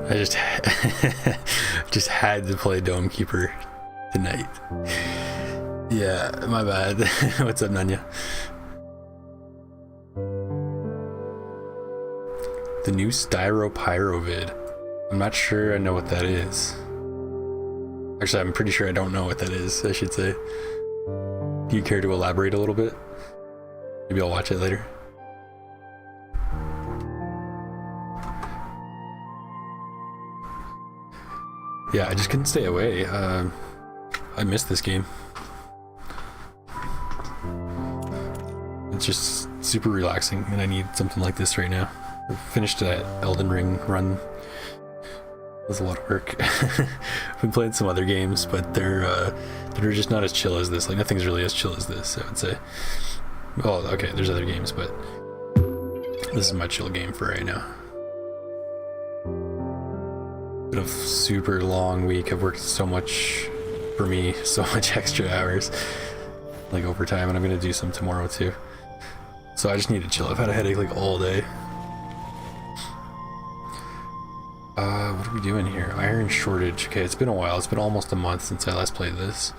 I just just had to play Dome Keeper tonight. Yeah, my bad. What's up, Nanya? The new Styro Pyrovid. I'm not sure I know what that is. Actually, I'm pretty sure I don't know what that is, I should say. Do you care to elaborate a little bit? Maybe I'll watch it later. Yeah, I just couldn't stay away. I missed this game. It's just super relaxing, and I need something like this right now. I finished that Elden Ring run. It was a lot of work. I've been playing some other games, but they're just not as chill as this. Like, nothing's really as chill as this, I would say. Well, okay, there's other games, but this is my chill game for right now. Been a super long week. I've worked so much, for me, so much extra hours, like overtime, and I'm gonna do some tomorrow too. So I just need to chill. I've had a headache like all day. What are we doing here? Iron shortage. Okay, it's been a while. It's been almost a month since I last played this,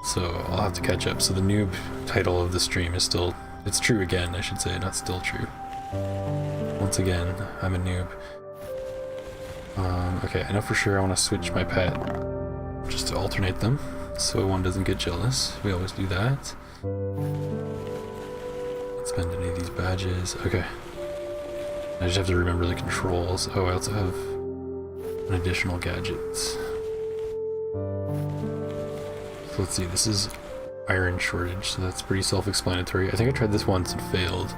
so I'll have to catch up. So the noob title of the stream is still, it's true again, I should say, not still true. Once again, I'm a noob. Okay, I know for sure I want to switch my pet just to alternate them so one doesn't get jealous. We always do that. Let's spend any of these badges. Okay. I just have to remember the controls. Oh, I also have an additional gadget. So let's see, this is iron shortage, so that's pretty self-explanatory. I think I tried this once and failed.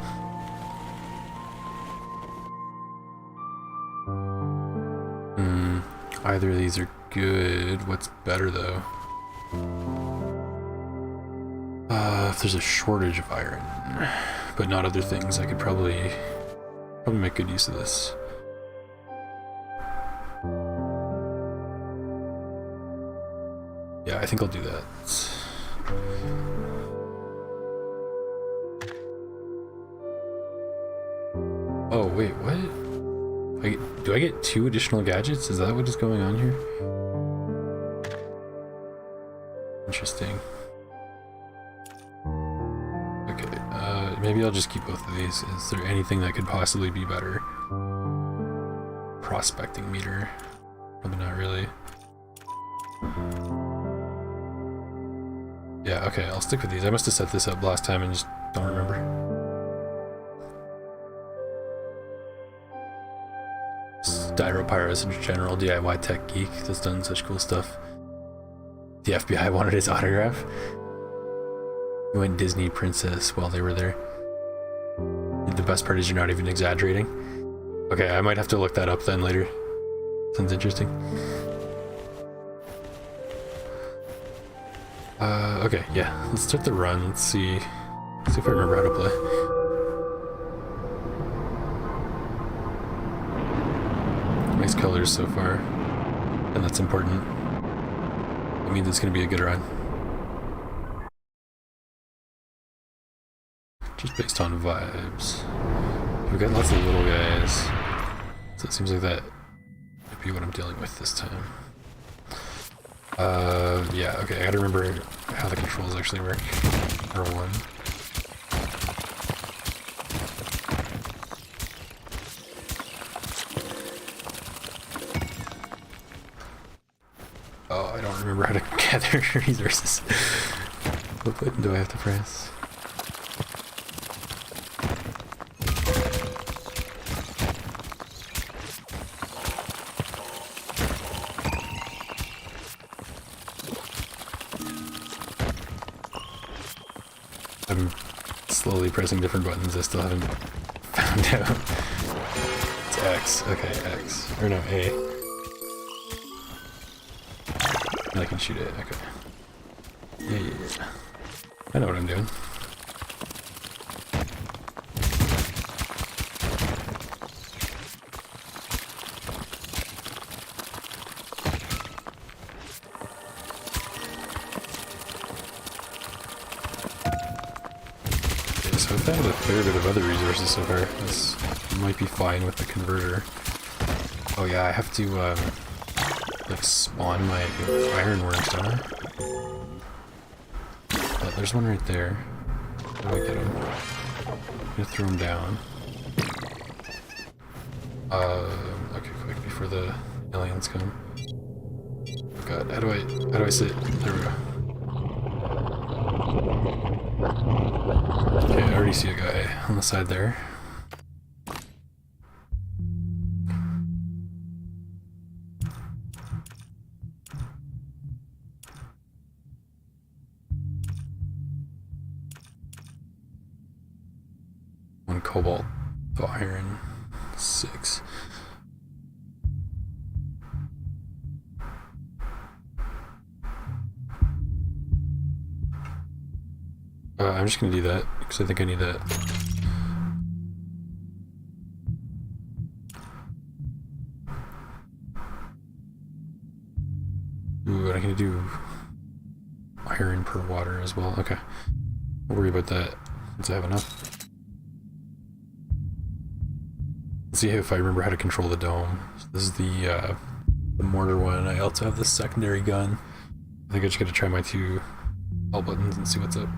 Either of these are good. What's better though? If there's a shortage of iron, but not other things, I could probably make good use of this. Yeah, I think I'll do that. Oh wait, what? Do I get 2 additional gadgets? Is that what is going on here? Interesting. Okay, maybe I'll just keep both of these. Is there anything that could possibly be better? Prospecting meter. Probably not really. Yeah, okay, I'll stick with these. I must have set this up last time and just don't remember. Styropyro is a general DIY tech geek that's done such cool stuff. The FBI wanted his autograph. We went Disney princess while they were there. The best part is you're not even exaggerating. Okay, I might have to look that up then later. Sounds interesting. Okay, yeah. Let's start the run. Let's see if I remember how to play. Nice colors so far, and that's important. It means it's gonna be a good run. Just based on vibes. We've got lots of little guys, so it seems like that might be what I'm dealing with this time. Yeah, okay, I gotta remember how the controls actually work. R1. Oh, I don't remember how to gather resources. What button do I have to press? I'm slowly pressing different buttons. I still haven't found out. It's X. Okay, X. Or no, A. And I can shoot it. Okay. Yeah. I know what I'm doing. So I've found a fair bit of other resources so far. This might be fine with the converter. Oh yeah, I have to like spawn my ironworks, don't I? Oh, there's one right there. How do I get him? I'm gonna throw him down. Okay, quick before the aliens come. Oh god, how do I sit? There we go. Okay, I already see a guy on the side there. One cobalt, iron, 6. I'm just gonna do that because I think I need that. Ooh, and I can do iron per water as well. Okay, I'll worry about that once I have enough. Let's see if I remember how to control the dome. So this is the mortar one. I also have the secondary gun. I think I just gotta try my 2 L buttons and see what's up.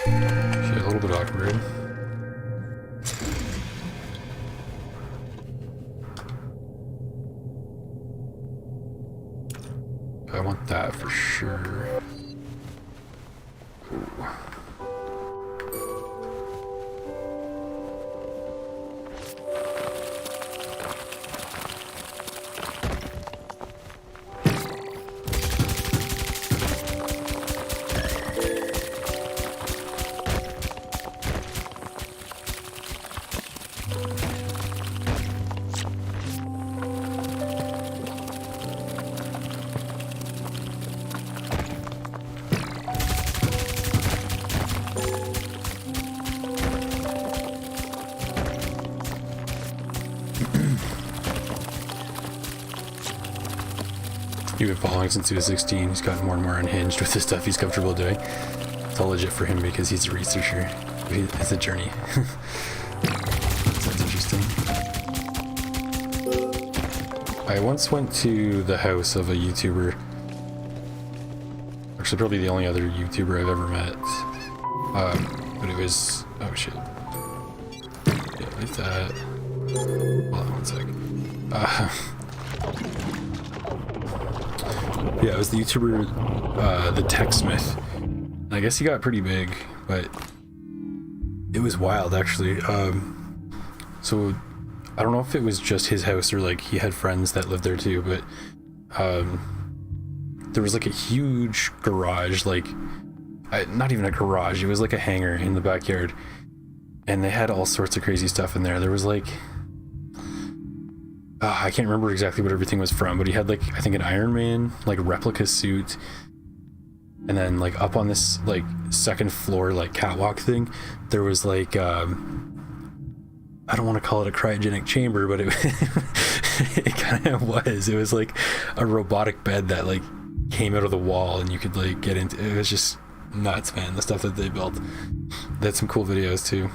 Okay, a little bit awkward. I want that for sure. Ooh. He's been following since he was 16. He's gotten more and more unhinged with the stuff he's comfortable doing. It's all legit for him because he's a researcher. It's a journey. Sounds interesting. I once went to the house of a YouTuber. Actually, probably the only other YouTuber I've ever met. But it was... oh shit. Yeah, like that. Hold on one sec. Yeah, it was the YouTuber, the TechSmith. I guess he got pretty big, but it was wild actually. So I don't know if it was just his house or like he had friends that lived there too, but there was like a huge garage, like not even a garage, it was like a hangar in the backyard, and they had all sorts of crazy stuff in there. There was like I can't remember exactly what everything was from, but he had like, I think, an Iron Man like replica suit, and then like up on this like second floor like catwalk thing, there was like I don't want to call it a cryogenic chamber, but it it kind of was. It was like a robotic bed that like came out of the wall and you could like get into. It was just nuts, man, the stuff that they built. They had some cool videos too.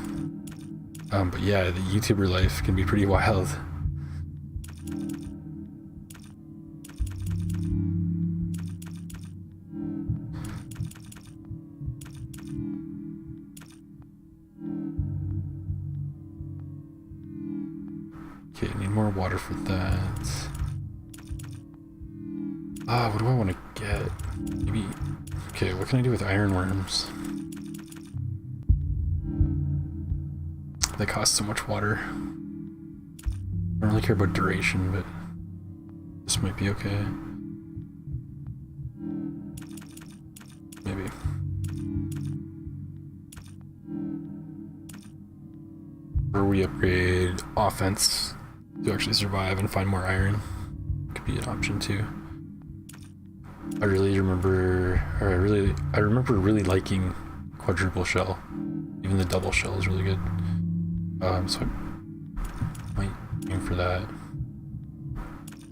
But yeah, the YouTuber life can be pretty wild. Okay, need more water for that. What do I want to get? Maybe... Okay, what can I do with ironworms? They cost so much water. I don't really care about duration, but this might be okay. Maybe. Or we upgrade offense to actually survive and find more iron. Could be an option too. I remember really liking quadruple shell. Even the double shell is really good. So I might aim for that.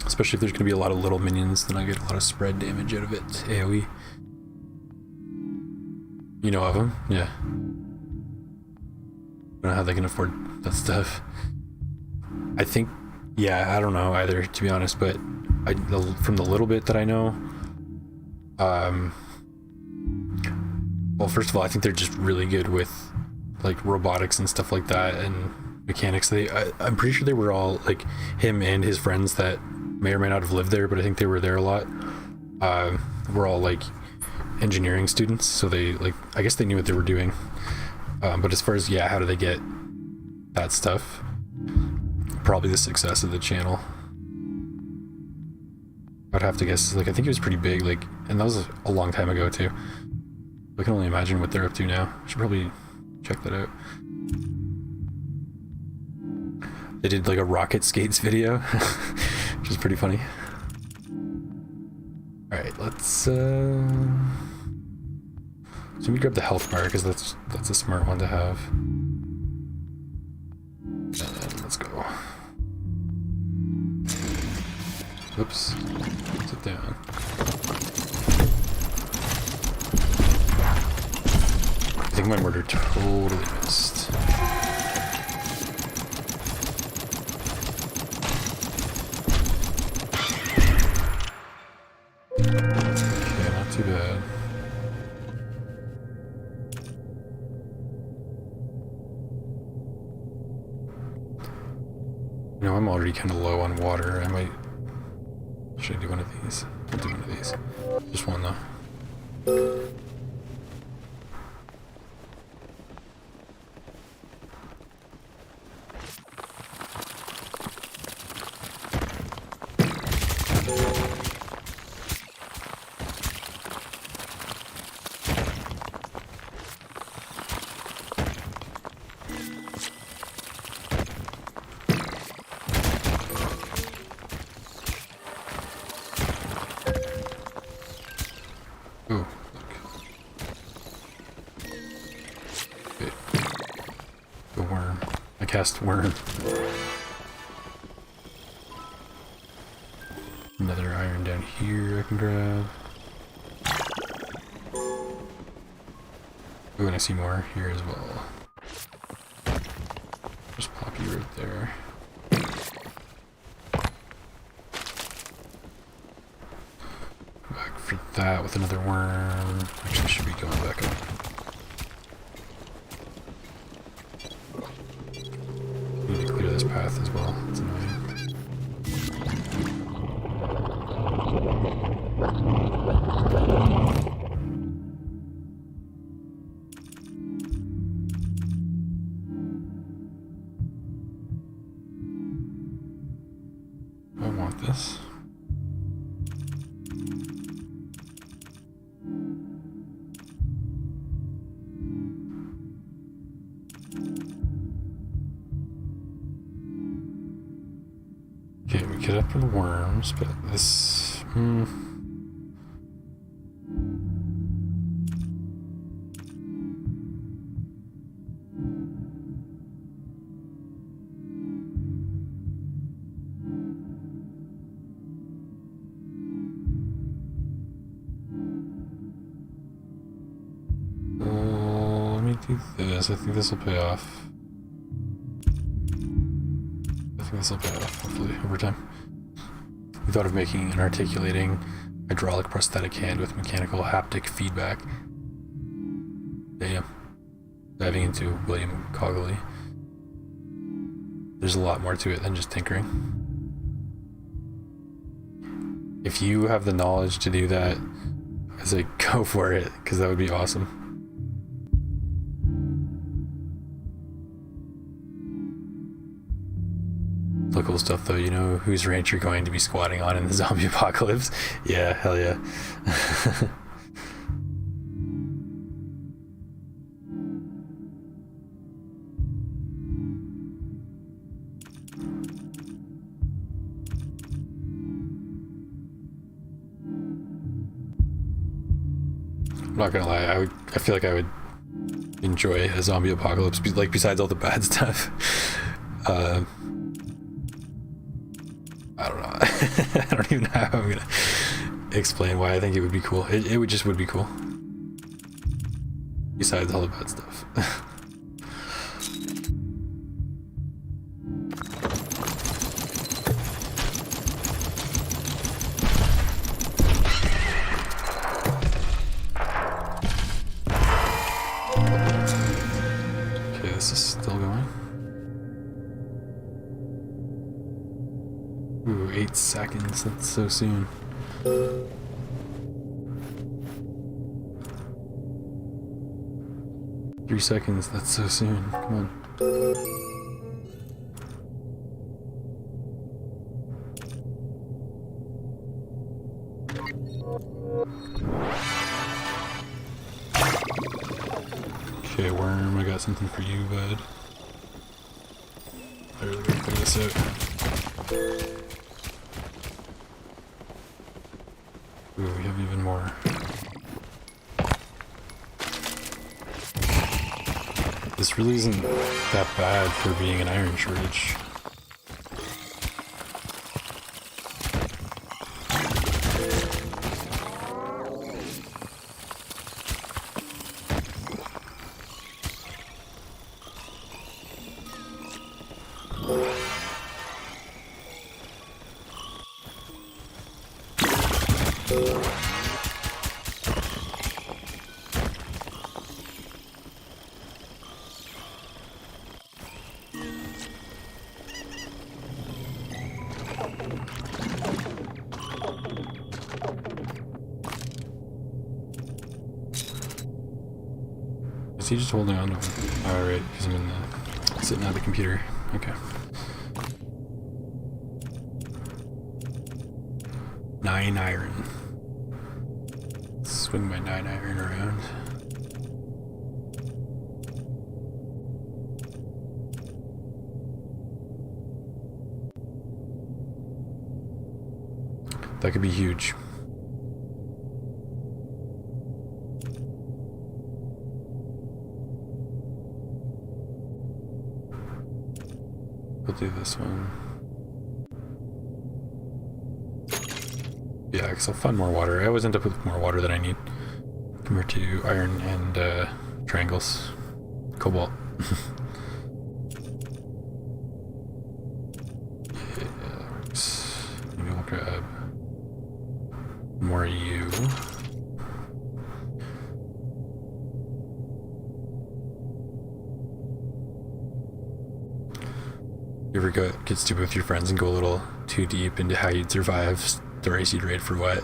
Especially if there's going to be a lot of little minions, then I get a lot of spread damage out of it. AoE. You know of them? Yeah. I don't know how they can afford that stuff. I think, yeah, I don't know either, to be honest, but from the little bit that I know, well, first of all, I think they're just really good with like robotics and stuff like that and mechanics. I'm pretty sure they were all like him and his friends that may or may not have lived there, but I think they were there a lot. Were all like engineering students, so they like, I guess they knew what they were doing. But as far as, yeah, how do they get that stuff? Probably the success of the channel. I'd have to guess, like, I think it was pretty big, like, and that was a long time ago too. I can only imagine what they're up to now. I should probably check that out. They did like a rocket skates video, which is pretty funny. Alright, let's let me grab the health bar, because that's a smart one to have. And then let's go. Oops. Sit down. I think my mortar totally missed. Okay, not too bad. You know, I'm already kind of low on water. Should I do one of these? I'll do one of these. Just one though. Oh, look. Okay. The worm. I cast worm. Another iron down here I can grab. Ooh, and I see more here as well. Just pop you right there. Back for that with another worm. Actually, should be going back up. Need to clear this path as well. It's annoying. want this. Okay, we could up for the worms, but this... let me do this. I think this will pay off. I think this will pay off, hopefully, over time. We thought of making an articulating hydraulic prosthetic hand with mechanical haptic feedback. Damn. Diving into William Cogley. There's a lot more to it than just tinkering. If you have the knowledge to do that, I say go for it, because that would be awesome. Cool stuff though, you know whose ranch you're going to be squatting on in the zombie apocalypse? Yeah, hell yeah. I'm not gonna lie, I feel like I would enjoy a zombie apocalypse, like besides all the bad stuff. I don't know. I don't even know how I'm gonna explain why I think it would be cool. It would just be cool. Besides all the bad stuff. Okay, this is still going. Ooh, 8 seconds, that's so soon. Three seconds, that's so soon. Come on. Okay, worm, I got something for you, bud. I really gotta figure this out. Ooh, we have even more. This really isn't that bad for being an iron shortage. Is he just holding on to him? Oh, right, because I'm in the... sitting at the computer. Okay. 9 iron. Swing my 9 iron around. That could be huge. We'll do this one. Yeah, because I'll find more water. I always end up with more water than I need compared to iron and triangles. Cobalt. Yeah, maybe we'll grab more of you. You ever get stupid with your friends and go a little too deep into how you'd survive, stories you'd raid for what,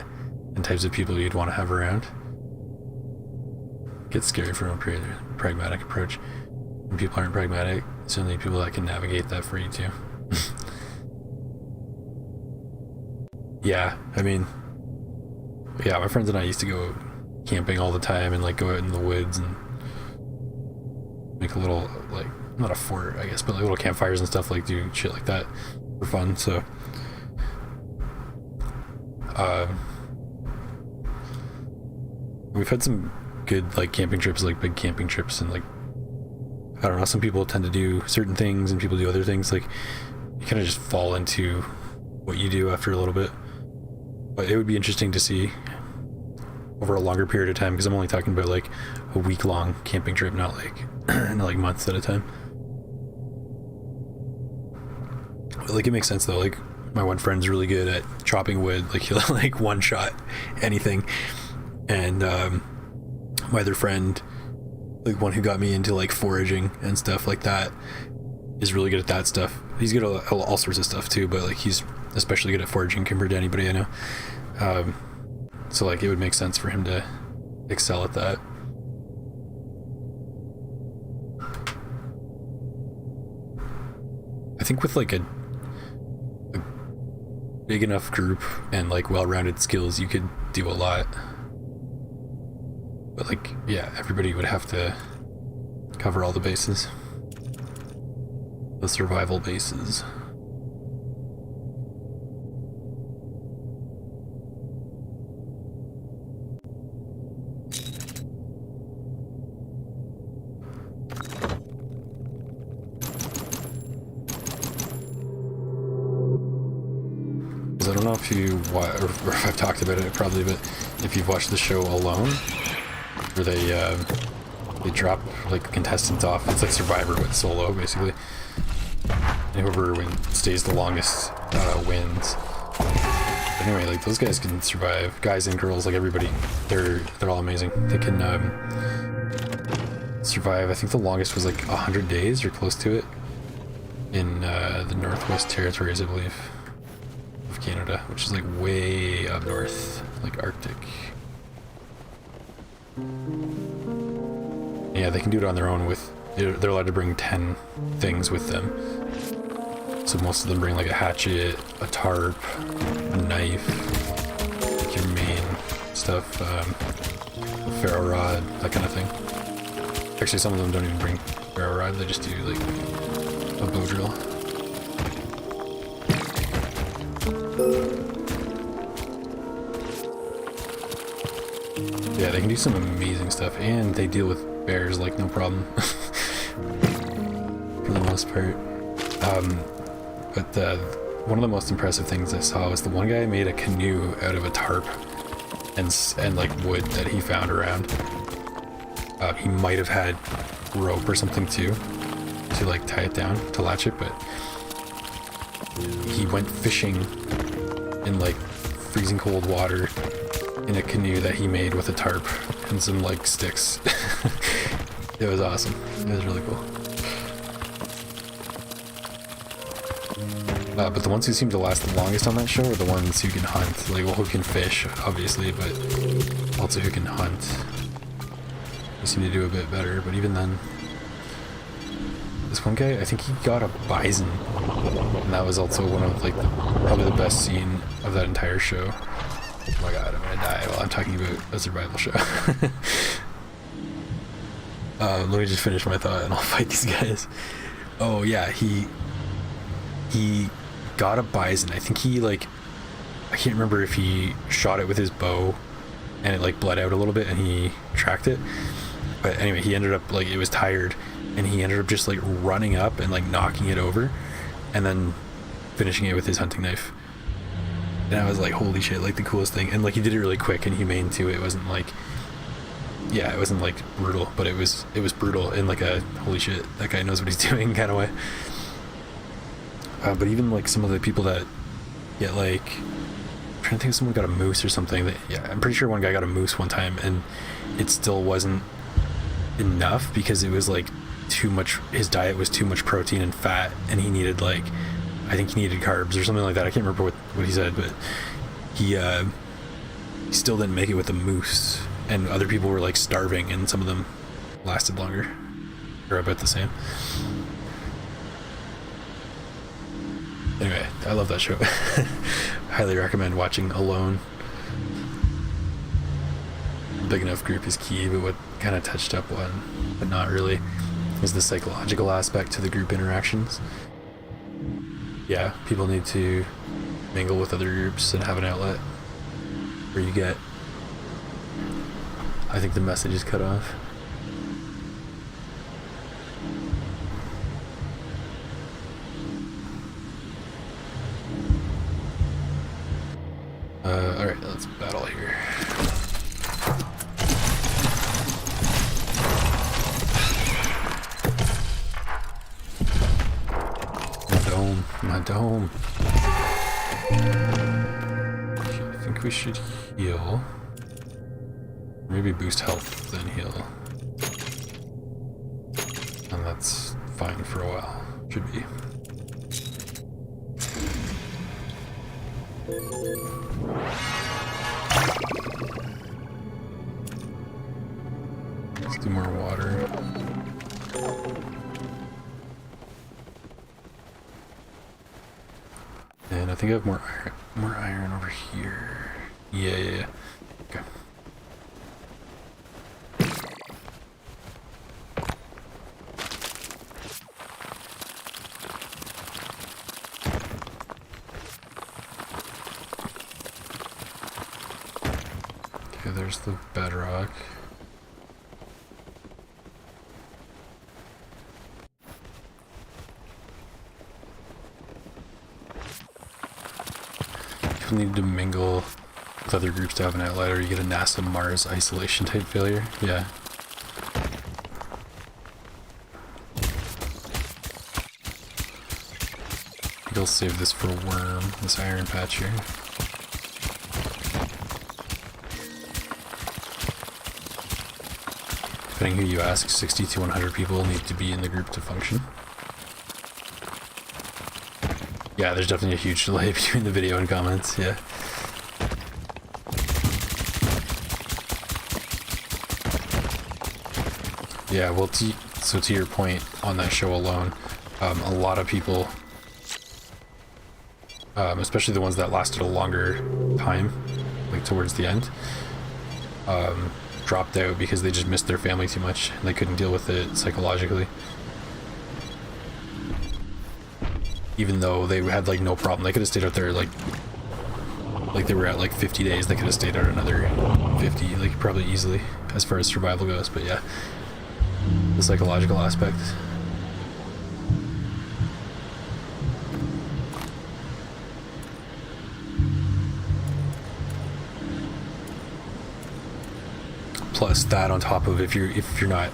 and types of people you'd want to have around? Gets scary from a pragmatic approach. When people aren't pragmatic, it's only people that can navigate that for you too. Yeah, I mean, yeah, my friends and I used to go camping all the time and like go out in the woods and make a little, like, not a fort, I guess, but like little campfires and stuff, like do shit like that for fun. So we've had some good like camping trips, like big camping trips, and like, I don't know, some people tend to do certain things and people do other things. Like, you kind of just fall into what you do after a little bit. But it would be interesting to see over a longer period of time, because I'm only talking about like a week-long camping trip, not like not like months at a time. But like, it makes sense though. Like, my one friend's really good at chopping wood. Like, he'll like one shot anything. And my other friend, like one who got me into like foraging and stuff like that, is really good at that stuff. He's good at all sorts of stuff too, but like he's especially good at foraging compared to anybody I know. So like, it would make sense for him to excel at that. I think with like a big enough group and like well-rounded skills, you could do a lot. But like, yeah, everybody would have to cover all the bases. The survival bases. I don't know if you or if I've talked about it probably, but if you've watched the show Alone, where they drop like contestants off, it's like Survivor with solo basically. And whoever stays the longest wins. But anyway, like, those guys can survive, guys and girls, like everybody. They're all amazing. They can survive. I think the longest was like 100 days or close to it in the Northwest Territories, I believe, of Canada, which is like way up north, like Arctic. Yeah, they can do it on their own with, they're allowed to bring 10 things with them. So most of them bring like a hatchet, a tarp, a knife, like your main stuff, a ferro rod, that kind of thing. Actually, some of them don't even bring ferro rod, they just do like a bow drill. Yeah, they can do some amazing stuff, and they deal with bears like no problem. For the most part. But one of the most impressive things I saw was the one guy made a canoe out of a tarp and like wood that he found around. He might have had rope or something too to like tie it down to latch it, but he went fishing in like freezing cold water in a canoe that he made with a tarp and some like sticks. It was awesome. It was really cool. But the ones who seem to last the longest on that show are the ones who can hunt. Like, well, who can fish, obviously, but also who can hunt. They seem to do a bit better, but even then... This one guy, I think he got a bison. And that was also one of, like, probably the best scene of that entire show. Oh my god, I'm gonna die while I'm talking about a survival show. Let me just finish my thought and I'll fight these guys. Oh yeah, he got a bison. I think he like, I can't remember if he shot it with his bow and it like bled out a little bit and he tracked it. But anyway, he ended up like, it was tired and he ended up just like running up and like knocking it over and then finishing it with his hunting knife. And I was like, holy shit, like the coolest thing. And like, he did it really quick and humane too. It wasn't like, yeah, it wasn't like brutal, but it was brutal in like a holy shit, that guy knows what he's doing kind of way. But even like some of the people that get like, I'm trying to think if someone got a moose or something. That, yeah, I'm pretty sure one guy got a moose one time and it still wasn't enough because it was like too much, his diet was too much protein and fat and he needed like, I think he needed carbs or something like that. I can't remember what he said, but he still didn't make it with the moose, and other people were like starving and some of them lasted longer or about the same. Anyway, I love that show. highly recommend watching alone. A big enough group is key, but what kind of touched up one, but not really, is the psychological aspect to the group interactions. Yeah, people need to mingle with other groups and have an outlet where you get, I think the message is cut off. Alright, let's battle here. My dome. I think we should heal. Maybe boost health, then heal. And that's fine for a while. Should be. Let's do more water. And I think I have more iron over here. Yeah. Okay. Okay, there's the bedrock. You need to mingle with other groups to have an outlet, or you get a NASA Mars isolation type failure. Yeah. I think I'll save this for a worm, this iron patch here. Depending who you ask, 60 to 100 people need to be in the group to function. Yeah, there's definitely a huge delay between the video and comments, yeah. Yeah, well, so to your point on that show alone, a lot of people, especially the ones that lasted a longer time, like towards the end, dropped out because they just missed their family too much and they couldn't deal with it psychologically. Even though they had like no problem, they could have stayed out there like they were at like 50 days, they could have stayed out another 50, like probably easily as far as survival goes. But yeah, the psychological aspect. Plus that on top of if you're not,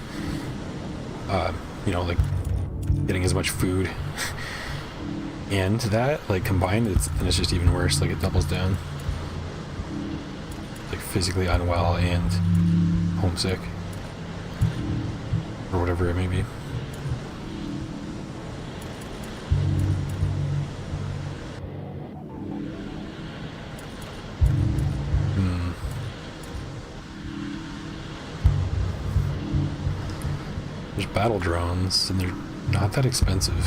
you know, like getting as much food. And that, like, combined, then it's just even worse. Like, it doubles down. Like, physically unwell and homesick. Or whatever it may be. There's battle drones, and they're not that expensive.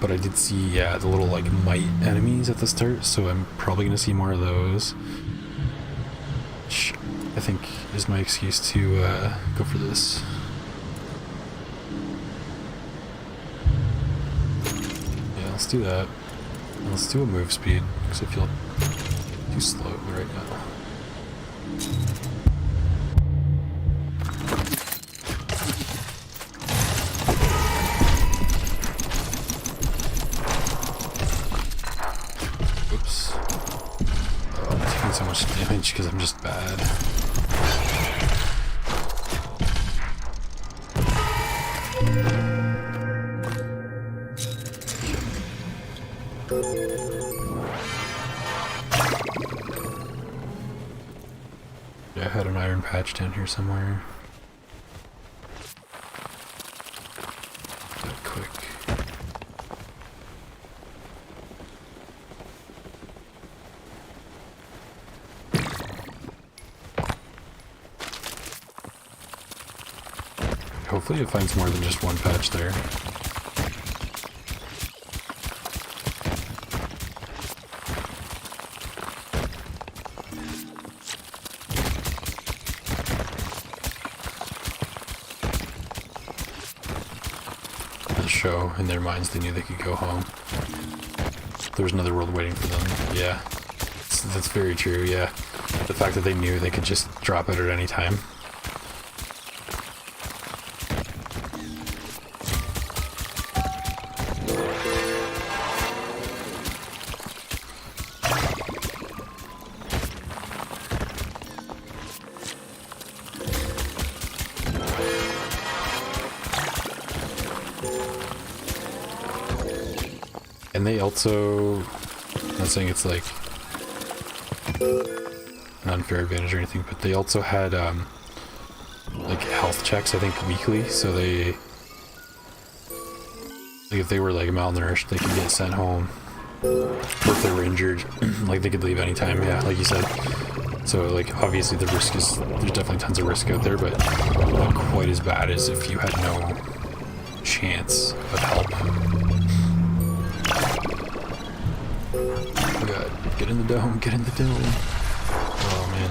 But I did see, yeah, the little, like, mite enemies at the start, so I'm probably going to see more of those. Which I think is my excuse to go for this. Yeah, let's do that. And let's do a move speed, because I feel too slow right now. So much damage because I'm just bad. Yeah, I had an iron patch down here somewhere. That quick. Hopefully it finds more than just one patch there. the show, in their minds they knew they could go home. There was another world waiting for them. Yeah, that's very true. Yeah, the fact that they knew they could just drop out at any time. And they also, I'm not saying it's like an unfair advantage or anything, but they also had like health checks, I think, weekly, so they, like if they were like malnourished, they could get sent home, or if they were injured, like they could leave anytime, yeah, like you said. So like obviously the risk is, there's definitely tons of risk out there, but not quite as bad as if you had no chance of help. Oh god, get in the dome, get in the dome. Oh man.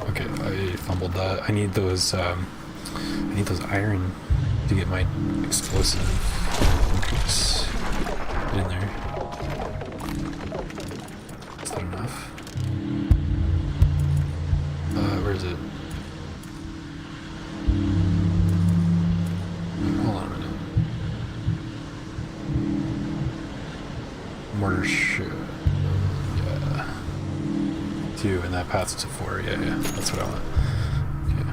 Okay, I fumbled that. I need those iron to get my explosive. Oops. Get in there. Is that enough? Where is it? Hold on a minute. Mortar ship. Yeah. 2, and that paths to 4. Yeah, yeah. That's what I want. Okay.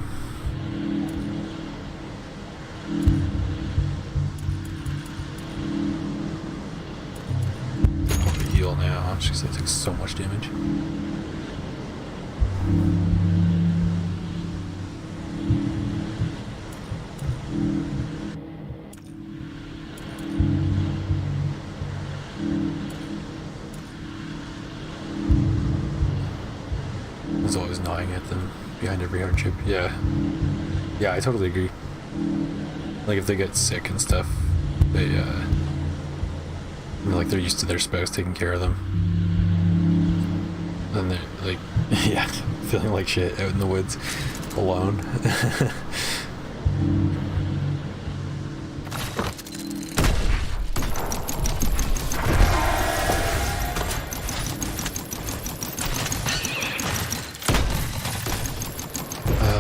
I'll heal now, just because I took so much damage. Always gnawing at them behind every hardship. Yeah, I totally agree. Like if they get sick and stuff, they like they're used to their spouse taking care of them, and they're like yeah, feeling like shit out in the woods alone.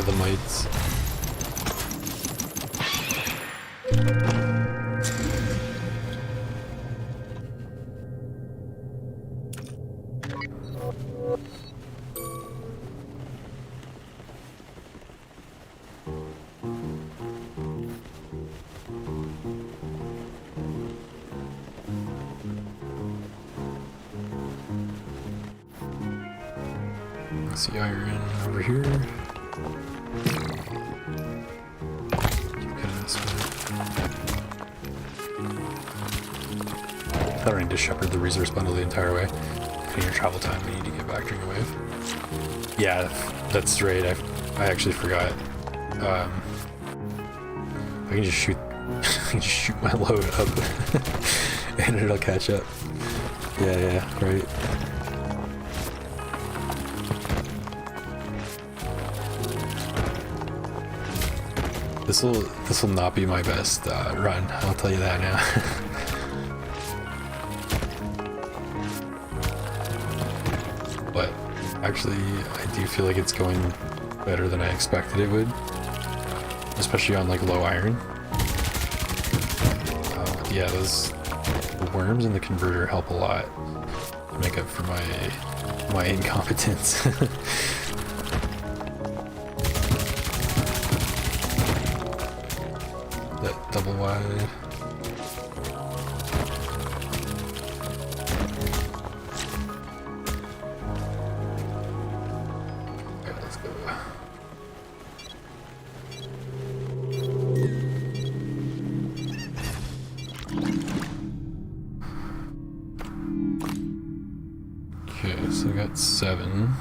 The mites. Let's see iron over here. I don't need to shepherd the resource bundle the entire way. In your travel time, we need to get back during a wave. Yeah, that's right. I actually forgot. I can just shoot. I can just shoot my load up, and it'll catch up. Yeah, right. This will not be my best run. I'll tell you that now. But actually, I do feel like it's going better than I expected it would, especially on like low iron. Yeah, those the worms and the converter help a lot to make up for my incompetence. That double wide. Okay, let's go. Okay, so I got 7.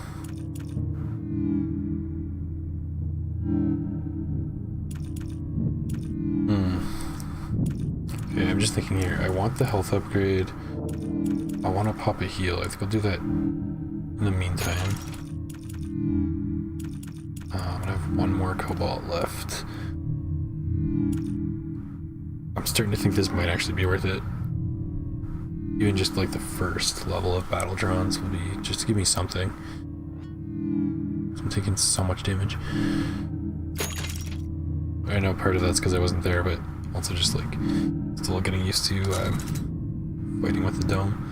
Okay, I'm just thinking here. I want the health upgrade. I want to pop a heal. I think I'll do that in the meantime. I have 1 more cobalt left. I'm starting to think this might actually be worth it. Even just like the first level of battle drones will be just to give me something. I'm taking so much damage. I know part of that's because I wasn't there, but also just like still getting used to fighting with the dome.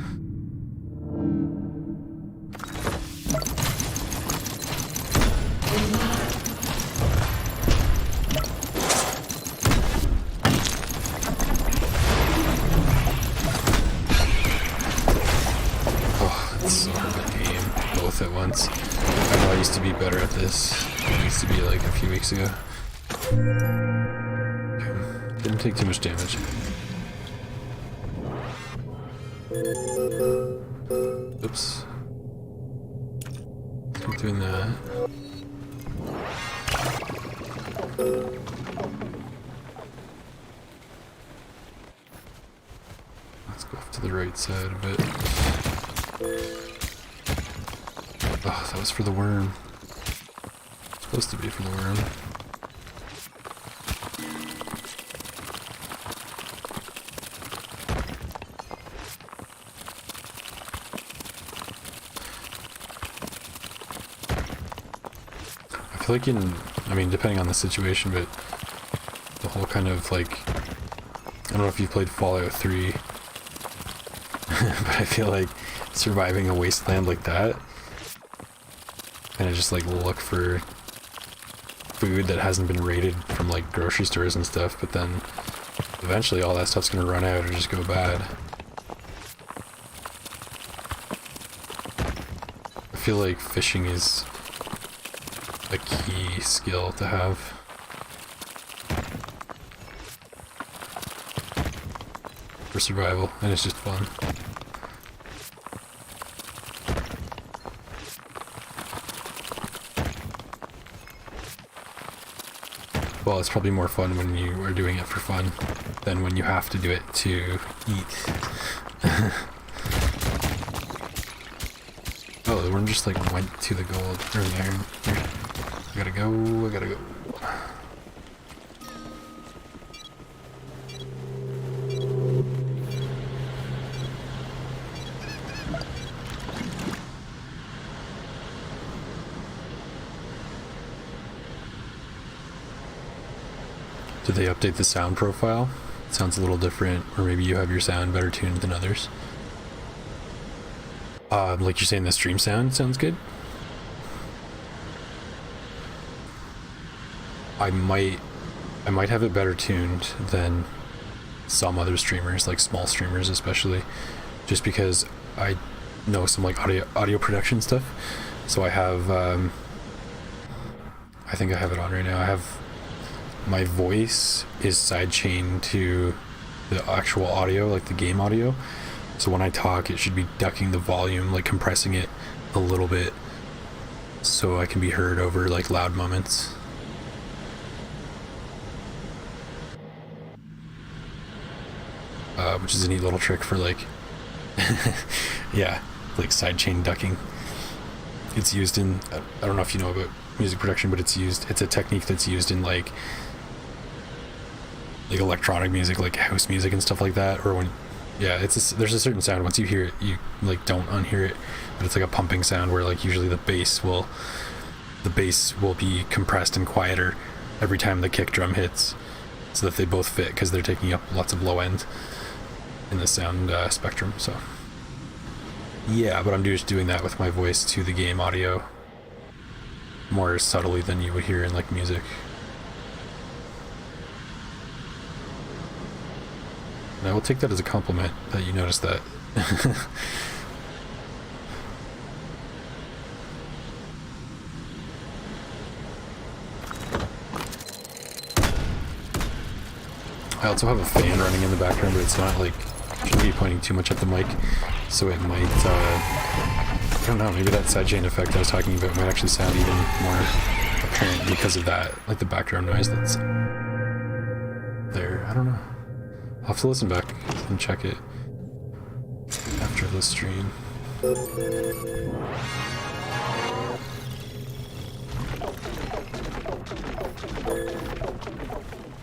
At once. I know I used to be better at this. It used to be like a few weeks ago. Didn't take too much damage. Oops. Keep doing that. Let's go off to the right side a bit. Oh, that was for the worm. It's supposed to be for the worm. I feel like I mean, depending on the situation, but the whole kind of like, I don't know if you've played Fallout 3, but I feel like surviving a wasteland like that, kind of just like look for food that hasn't been raided from like grocery stores and stuff, but then eventually all that stuff's gonna run out or just go bad. I feel like fishing is a key skill to have. For survival, and it's just fun. Well, it's probably more fun when you are doing it for fun than when you have to do it to eat. Oh, the worm just like went to the gold or the iron. Here. I gotta go. Did they update the sound profile? It sounds a little different, or maybe you have your sound better tuned than others. Like you're saying, the stream sound sounds good? I might have it better tuned than some other streamers, like small streamers especially, just because I know some like audio production stuff. So I have, I think I have it on right now. I have my voice is sidechained to the actual audio, like the game audio. So when I talk, it should be ducking the volume, like compressing it a little bit so I can be heard over like loud moments. Which is a neat little trick for like, yeah, like sidechain ducking. It's used in, I don't know if you know about music production, but it's a technique that's used in like electronic music, like house music and stuff like that, or when, yeah, there's a certain sound, once you hear it, you like don't unhear it, but it's like a pumping sound where like usually the bass will be compressed and quieter every time the kick drum hits, so that they both fit, because they're taking up lots of low end in the sound spectrum. So yeah, but I'm just doing that with my voice to the game audio more subtly than you would hear in like music. And I will take that as a compliment that you noticed that. I also have a fan running in the background, but it's not like, shouldn't be pointing too much at the mic, so it might, I don't know, maybe that sidechain effect I was talking about might actually sound even more apparent because of that, like the background noise that's there. I don't know. I'll have to listen back and check it after the stream.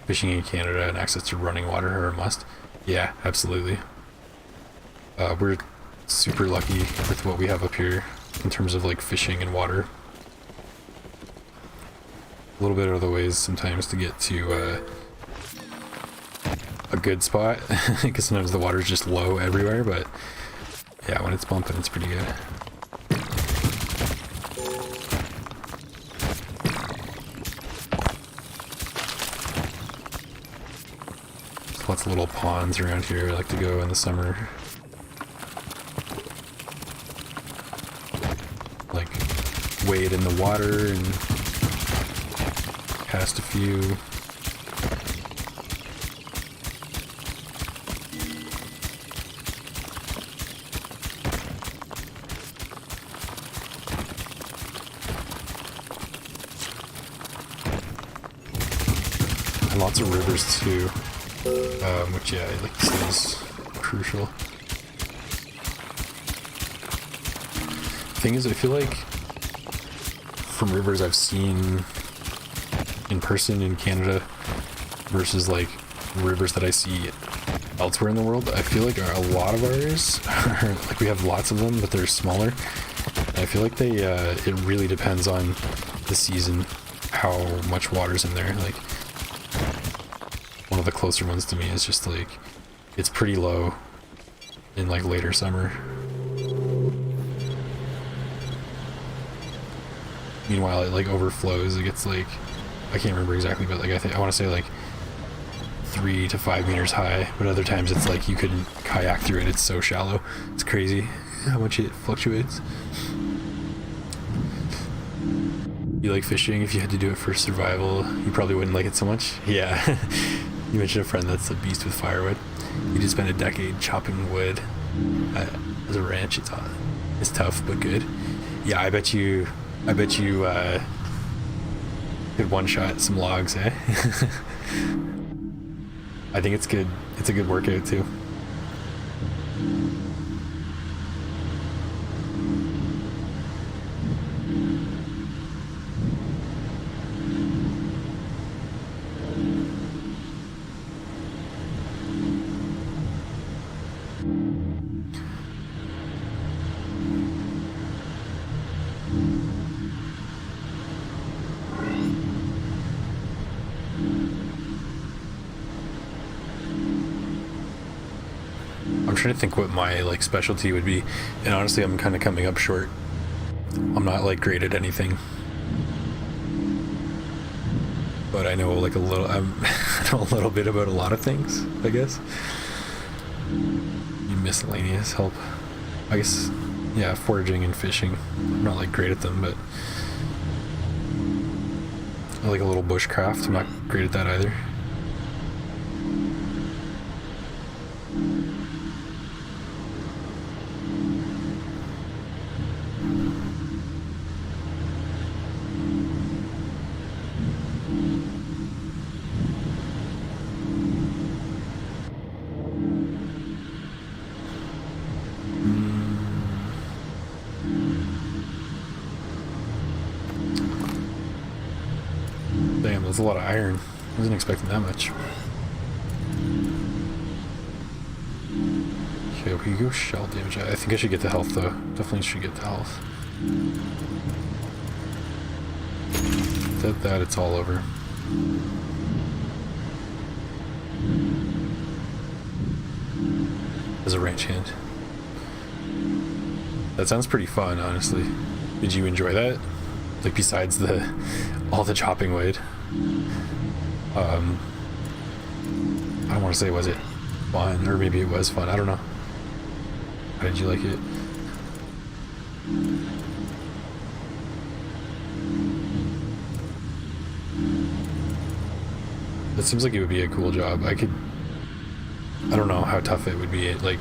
fishing in Canada and access to running water are a must. Yeah, absolutely. We're super lucky with what we have up here in terms of like fishing and water. A little bit of the ways sometimes to get to a good spot because sometimes the water's just low everywhere, but yeah, when it's bumping, it's pretty good. There's lots of little ponds around here I like to go in the summer. Like wade in the water and cast a few. And lots of rivers too, which yeah, I like to say is crucial. Thing is, I feel like from rivers I've seen in person in Canada versus like rivers that I see elsewhere in the world, I feel like a lot of ours are, like we have lots of them, but they're smaller. And I feel like they it really depends on the season, how much water's in there. Like one of the closer ones to me is just like it's pretty low in like later summer. Meanwhile, it like overflows. It gets like, I can't remember exactly, but like I want to say like 3 to 5 meters high. But other times it's like you couldn't kayak through it. It's so shallow. It's crazy how much it fluctuates. You like fishing? If you had to do it for survival, you probably wouldn't like it so much. Yeah. You mentioned a friend that's a beast with firewood. You just spent a decade chopping wood as a ranch. It's tough but good. Yeah, I bet you could one-shot some logs, eh? I think it's good. It's a good workout too. I'm trying to think what my like specialty would be, and honestly I'm kind of coming up short. I'm not like great at anything, but I know like a little. I know a little bit about a lot of things, I guess. Miscellaneous help, I guess. Yeah, foraging and fishing. I'm not like great at them, but I like a little bushcraft. I'm not great at that either. Damn, that's a lot of iron. I wasn't expecting that much. Okay, we go shell damage. I think I should get the health though. Definitely should get the health. That it's all over. As a ranch hand. That sounds pretty fun, honestly. Did you enjoy that? Like besides all the chopping wood. I don't want to say was it fun, or maybe it was fun. I don't know. How did you like it? That seems like it would be a cool job. I don't know how tough it would be, like,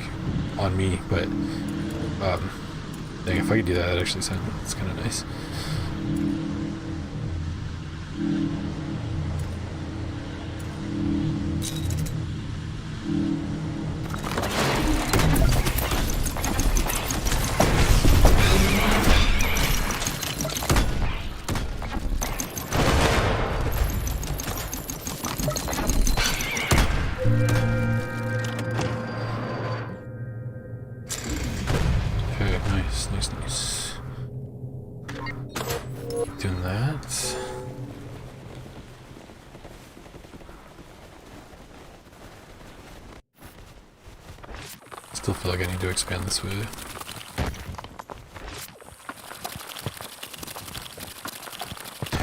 on me, but dang, if I could do that, that actually sounds kind of nice. Nice, nice, nice. Doing that. Still feel like I need to expand this way.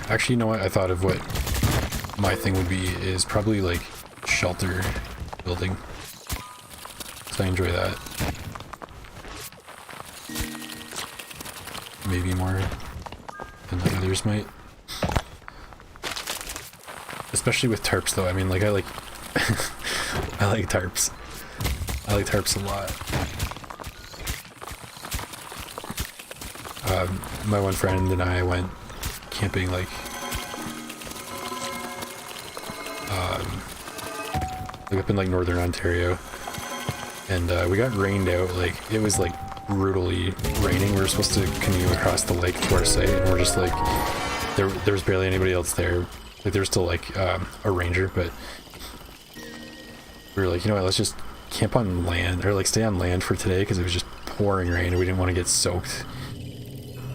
Actually, you know what? I thought of what my thing would be is probably like shelter building. So I enjoy that. Maybe more than the others might. Especially with tarps though. I mean, like I like I like tarps. I like tarps a lot. My one friend and I went camping like up in like northern Ontario, and we got rained out. Like it was like brutally raining. We were supposed to canoe across the lake to our site, and we're just like there was barely anybody else there. Like there was still like a ranger, but we were like, you know what, let's just camp on land, or like stay on land for today, because it was just pouring rain and we didn't want to get soaked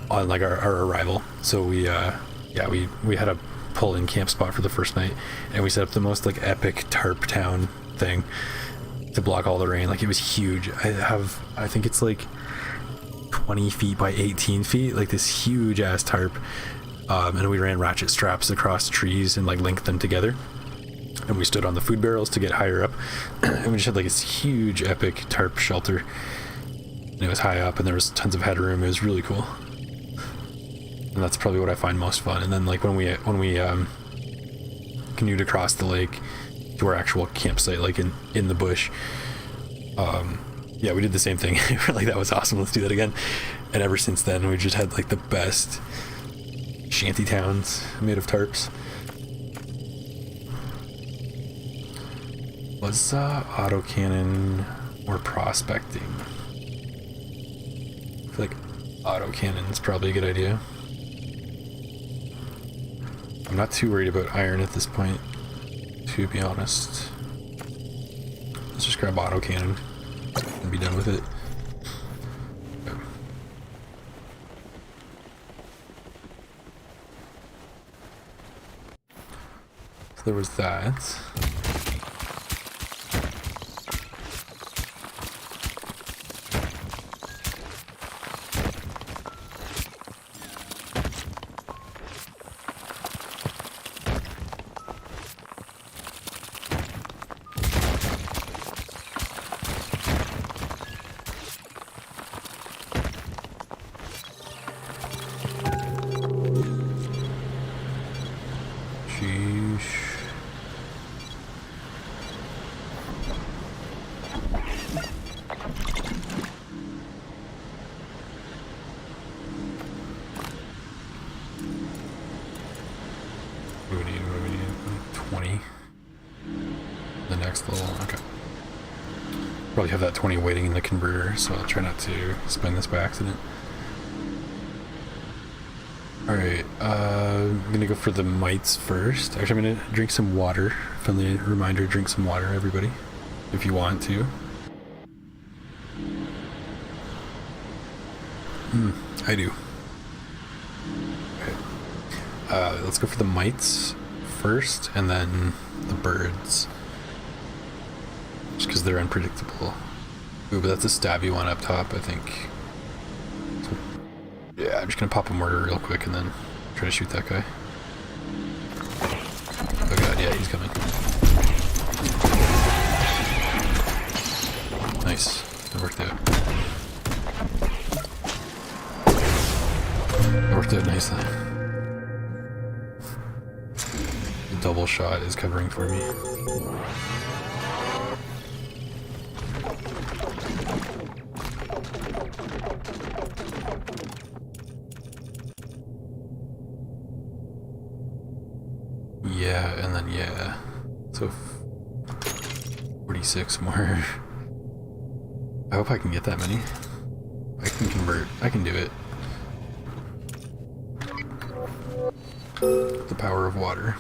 on like our arrival. So we yeah, we had a pull-in camp spot for the first night, and we set up the most like epic tarp town thing to block all the rain. Like it was huge. I think it's like 20 feet by 18 feet, like this huge ass tarp. And we ran ratchet straps across trees and like linked them together, and we stood on the food barrels to get higher up, and we just had like this huge epic tarp shelter, and it was high up and there was tons of headroom. It was really cool, and that's probably what I find most fun. And then like when we canoed across the lake to our actual campsite, like in the bush, yeah, we did the same thing. We're like, that was awesome, let's do that again. And ever since then we just had like the best shanty towns made of tarps. Was autocannon or prospecting? I feel like autocannon is probably a good idea. I'm not too worried about iron at this point, to be honest. Let's just grab autocannon and be done with it. So there was that. What do we need? 20. The next level, okay. Probably have that 20 waiting in the converter, so I'll try not to spend this by accident. Alright, I'm gonna go for the mites first. Actually, I'm gonna drink some water. Friendly reminder, drink some water, everybody, if you want to. I do. Okay. Let's go for the mites first, and then the birds. Just because they're unpredictable. Ooh, but that's a stabby one up top, I think. So, yeah, I'm just gonna pop a mortar real quick and then try to shoot that guy. Oh god, yeah, he's coming. Nice. That worked out. That worked out nicely. The double shot is covering for me. Yeah, and then yeah. So 46 more. I hope I can get that many. I can convert. I can do it. The power of water.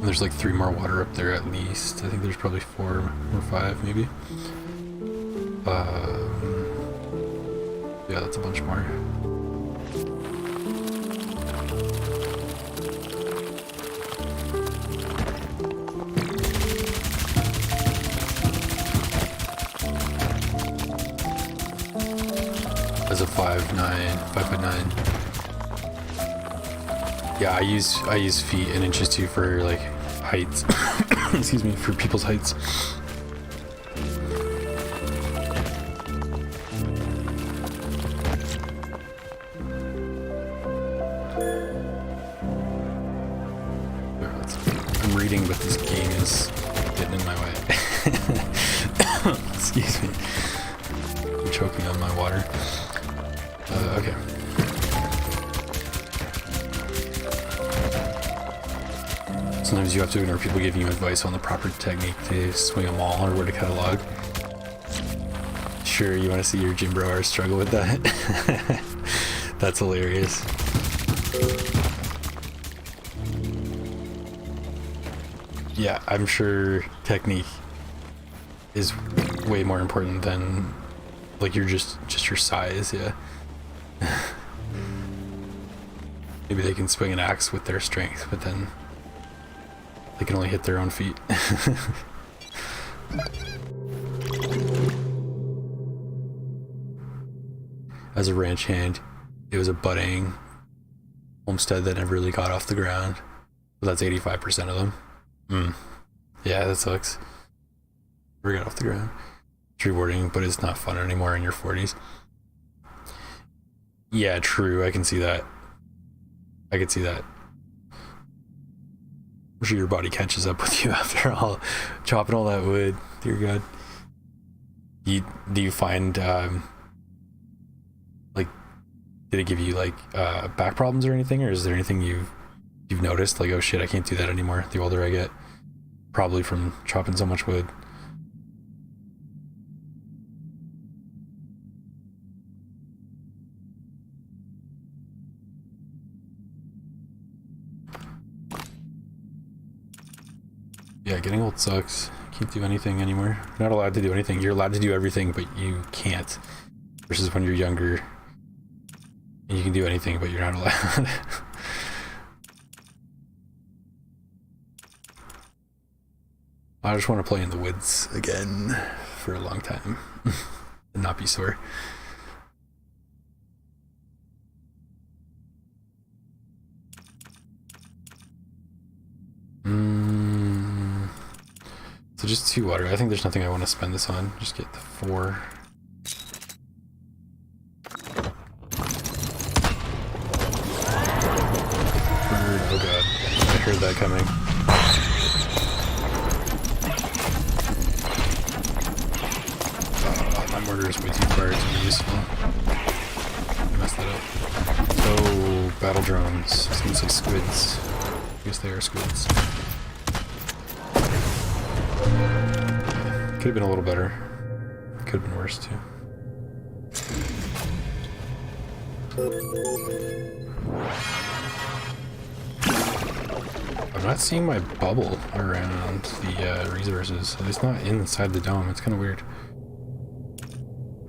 There's like 3 more water up there at least. I think there's probably 4 or 5 maybe. Yeah, that's a bunch more. As a 5'9". Yeah, I use feet and inches too for like heights. Excuse me, for people's heights. I'm reading, but this game is getting in my way. Excuse me. I'm choking on my water. Okay. Sometimes you have to ignore people giving you advice on the proper technique to swing a maul or where to cut a log. Sure, you want to see your gym bro struggle with that? That's hilarious. Yeah, I'm sure technique is way more important than like just your size, yeah. Maybe they can swing an axe with their strength, but then they can only hit their own feet. As a ranch hand, it was a budding homestead that never really got off the ground. But that's 85% of them. Yeah, that sucks. Never got off the ground. It's rewarding, but it's not fun anymore in your 40s. Yeah, true. I can see that. I could see that. I'm sure your body catches up with you after all chopping all that wood. Dear God. Do you find like, did it give you like back problems or anything, or is there anything you've noticed like, oh shit, I can't do that anymore the older I get? Probably from chopping so much wood. Yeah, getting old sucks. Can't do anything anymore. You're not allowed to do anything. You're allowed to do everything, but you can't. Versus when you're younger, and you can do anything, but you're not allowed. I just want to play in the woods again for a long time and not be sore. So just 2 water. I think there's nothing I want to spend this on. Just get the 4. Oh god, I heard that coming. My mortar is way too far to be useful. I messed that up. Oh, battle drones. I was gonna say squids. I guess they are squids. Could have been a little better. Could have been worse too. I'm not seeing my bubble around the resources. It's not inside the dome. It's kind of weird. I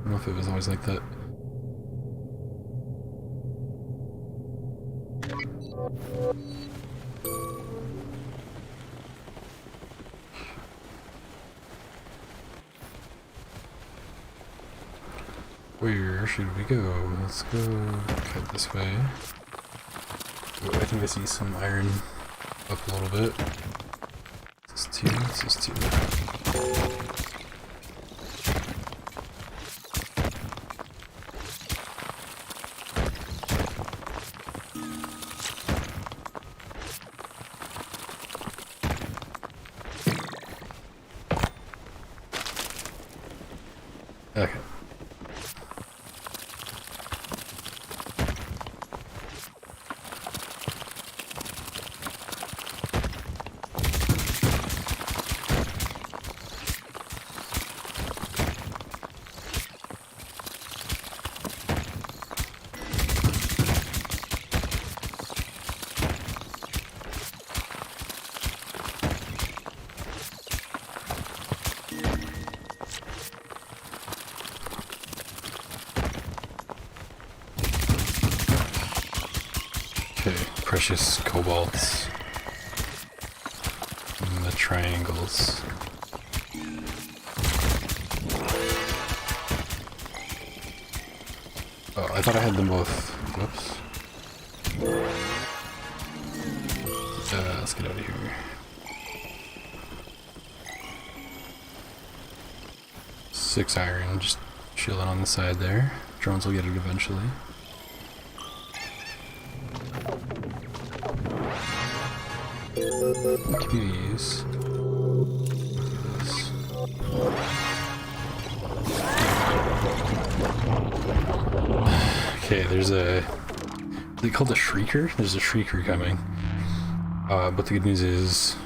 don't know if it was always like that. Where should we go? Let's go cut this way. Oh, I think I see some iron up a little bit. This is 2. This is 2. Okay. precious cobalts. And the triangles. Oh, I thought I had them both. Whoops. Let's get out of here. Six iron, just chilling on the side there. Drones will get it eventually. What can you use? This. Okay, there's a... Is it called a Shrieker? There's a Shrieker coming. But the good news is,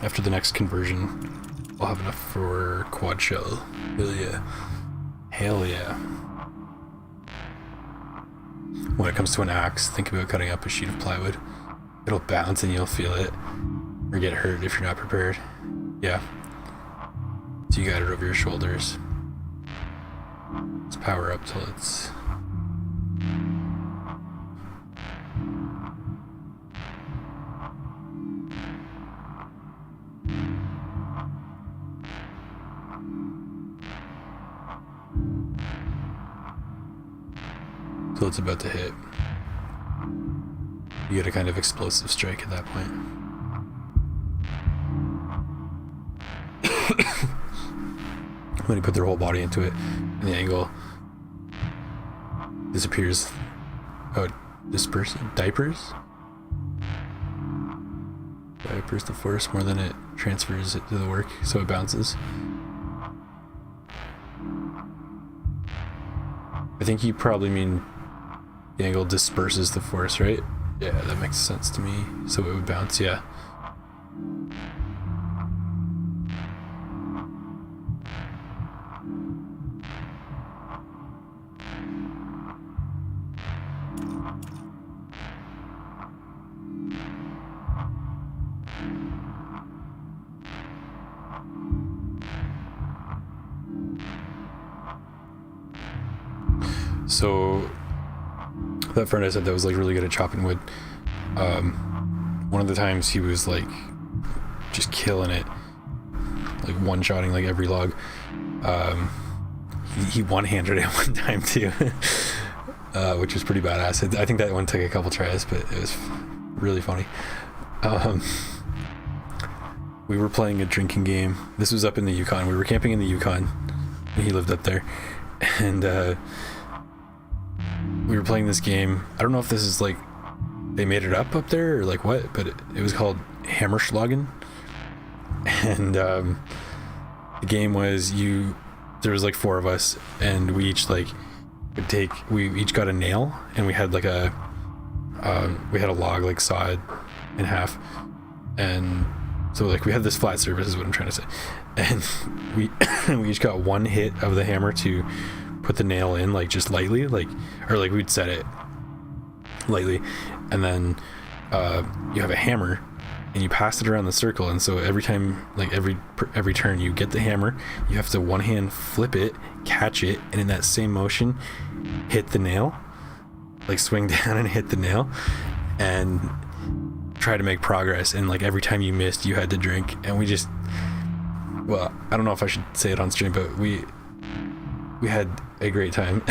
after the next conversion, I'll have enough for quad shell. Hell yeah. Hell yeah. When it comes to an axe, think about cutting up a sheet of plywood. It'll bounce and you'll feel it. Or get hurt if you're not prepared. Yeah. So you got it over your shoulders. Let's power up till it's... till it's about to hit. You get a kind of explosive strike at that point. When you put their whole body into it, and the angle disappears. Oh, disperse diapers? Diapers the force more than it transfers it to the work, so it bounces. I think you probably mean the angle disperses the force, right? Yeah, that makes sense to me. So it would bounce, yeah. So that friend I said that was like really good at chopping wood, one of the times he was like just killing it, like one-shotting like every log. He one-handed it one time too, which was pretty badass. I think that one took a couple tries, but it was really funny. We were playing a drinking game. This was up in the Yukon. We were camping in the Yukon. He lived up there, and we were playing this game. I don't know if this is like they made it up there or like what, but it was called Hammerschlagen. And the game was there was like four of us, and we each like we each got a nail, and we had like a log like sawed in half, and so like we had this flat surface is what I'm trying to say, and we we each got one hit of the hammer to put the nail in, like just lightly, like, or like we'd set it lightly, and then you have a hammer and you pass it around the circle, and so every time, like every turn you get the hammer, you have to one hand flip it, catch it, and in that same motion hit the nail, like swing down and hit the nail and try to make progress. And like every time you missed you had to drink, and we just, well, I don't know if I should say it on stream, but we had a great time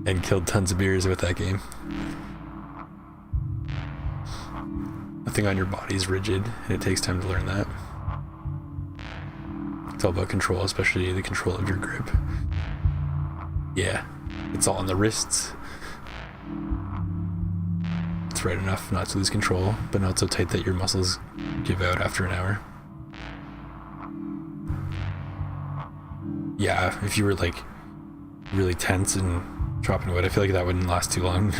and killed tons of beers with that game. Nothing on your body is rigid, and it takes time to learn that. It's all about control, especially the control of your grip. Yeah, it's all on the wrists. It's right enough not to lose control, but not so tight that your muscles give out after an hour. Yeah, if you were like really tense and chopping wood, I feel like that wouldn't last too long.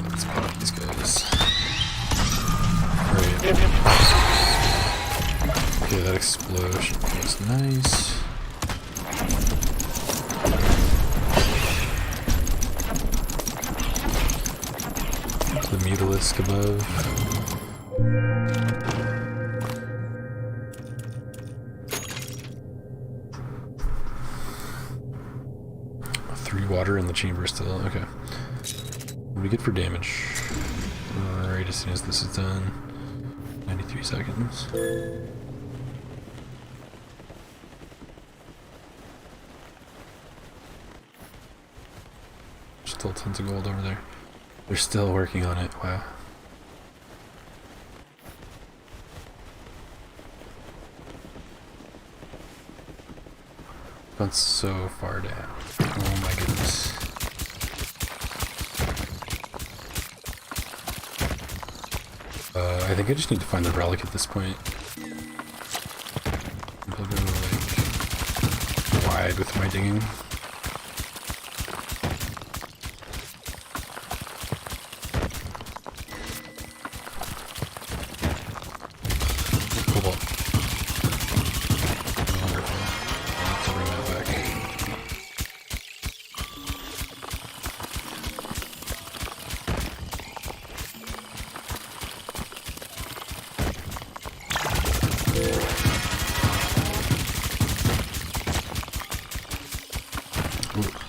Let's pop these guys. Right. Okay, that explosion was nice. The Mutalis obelisk above. Water in the chamber still. Okay. We'll be good for damage. Right as soon as this is done. 93 seconds. Still tons of gold over there. They're still working on it. Wow. Gone so far down. Oh my goodness. I think I just need to find the relic at this point. I'll go like wide with my digging. Cobalt. Wonderful. I'll have to bring that back.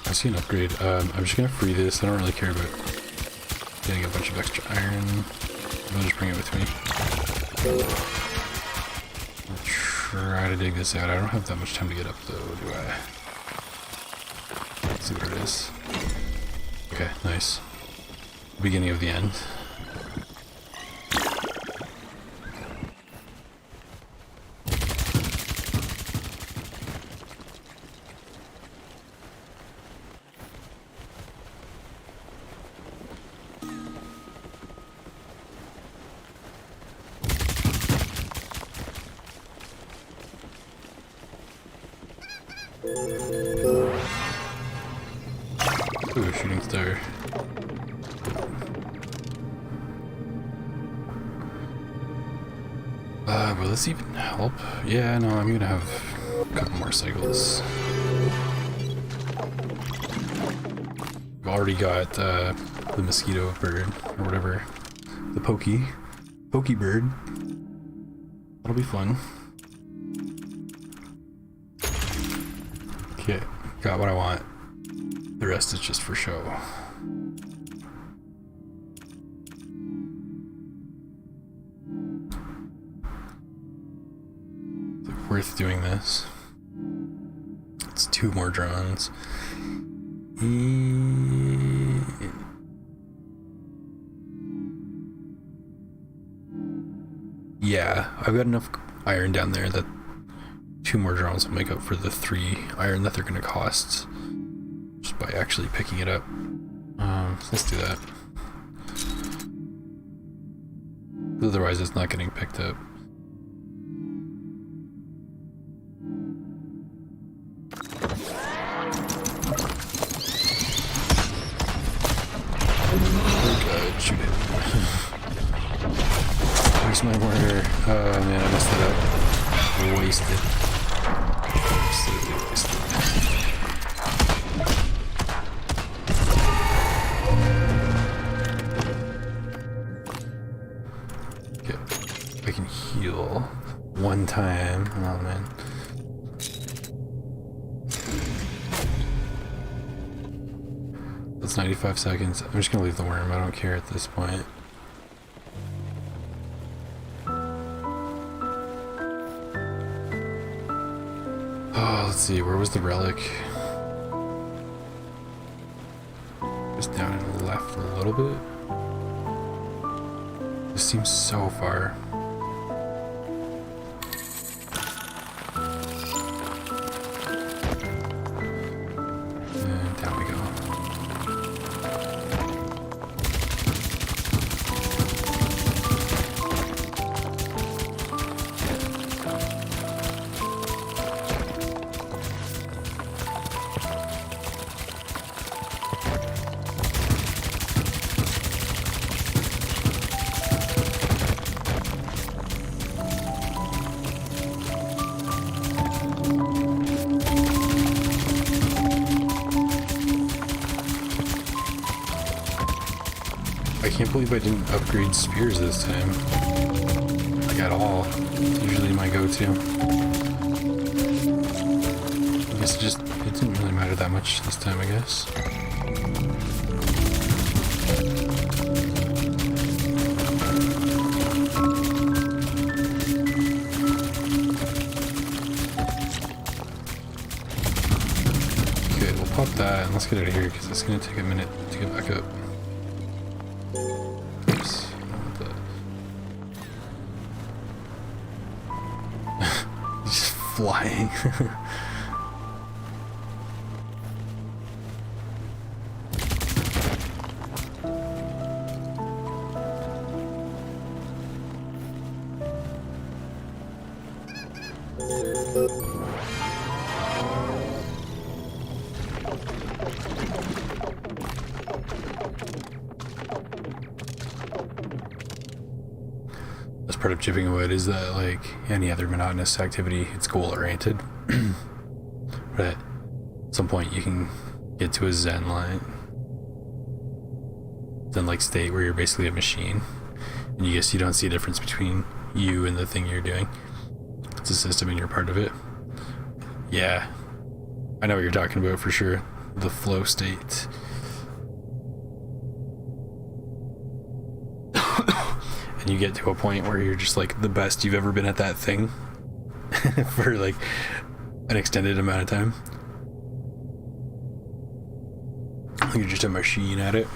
I see an upgrade. I'm just gonna free this. I don't really care about getting a bunch of extra iron. I'll just bring it with me. I'll try to dig this out. I don't have that much time to get up though, do I? Let's see what it is. Okay, nice. Beginning of the end. Ooh, shooting star. Will this even help? Yeah, no, I'm gonna have a couple more cycles. I've already got the mosquito bird, or whatever. The pokey bird. That'll be fun. Okay, got what I want. The rest is just for show. Is it worth doing this? It's 2 more drones. Yeah, I've got enough iron down there that 2 more drones will make up for the 3 iron that they're going to cost. Just by actually picking it up. So let's do that. Otherwise it's not getting picked up. Oh god, shoot it. Where's my mortar? Oh man, I messed it up. Wasted. Absolutely wasted. I can heal 1 time. Oh man. That's 95 seconds. I'm just gonna leave the worm. I don't care at this point. Oh, let's see. Where was the relic? Just down and left a little bit. This seems so far. And down we go. I can't believe I didn't upgrade spears this time. Like at all. It's usually my go-to. I guess it didn't really matter that much this time, I guess. Okay, we'll pop that and let's get out of here because it's going to take a minute to get back up. Oops. He's just flying. Part of chipping wood is that, like any other monotonous activity, it's goal oriented. But at some point you can get to a zen like state where you're basically a machine, and you don't see a difference between you and the thing you're doing. It's a system and you're part of it. Yeah, I know what you're talking about for sure. The flow state. And you get to a point where you're just like the best you've ever been at that thing for like an extended amount of time. You're just a machine at it.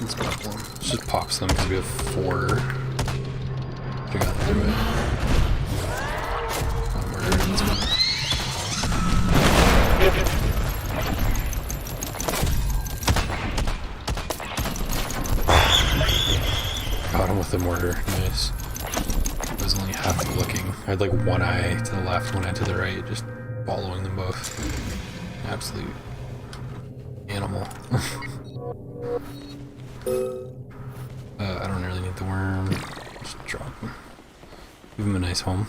Let's pop one. Let's just pop some because we have 4. We got through it. Got him with the mortar. Nice. I was only half looking. I had like one eye to the left, one eye to the right, just following them both. Absolute animal. I don't really need the worm. Just drop him. Give him a nice home.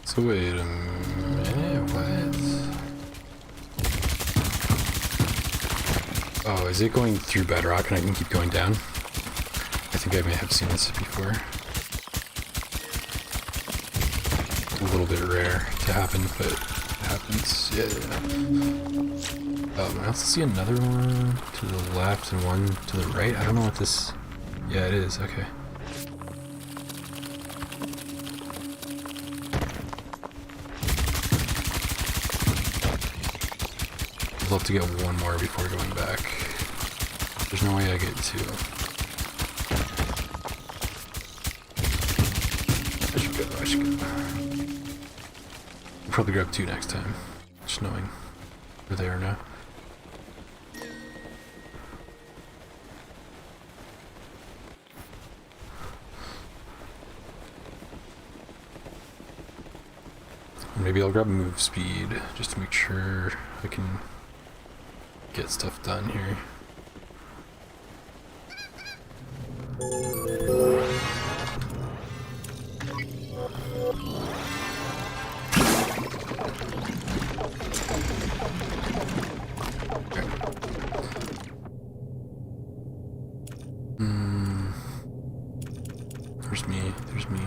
So wait a minute, what? Oh, is it going through bedrock and I can keep going down? I think I may have seen this before. It's a little bit rare to happen, but it happens. Yeah. I also see another one to the left and one to the right. I don't know what this... Yeah, it is. Okay. I'd love to get one more before going back. There's no way I get 2. I should go. I'll probably grab 2 next time. Just knowing where they are now. Maybe I'll grab move speed just to make sure I can get stuff done here. There's me.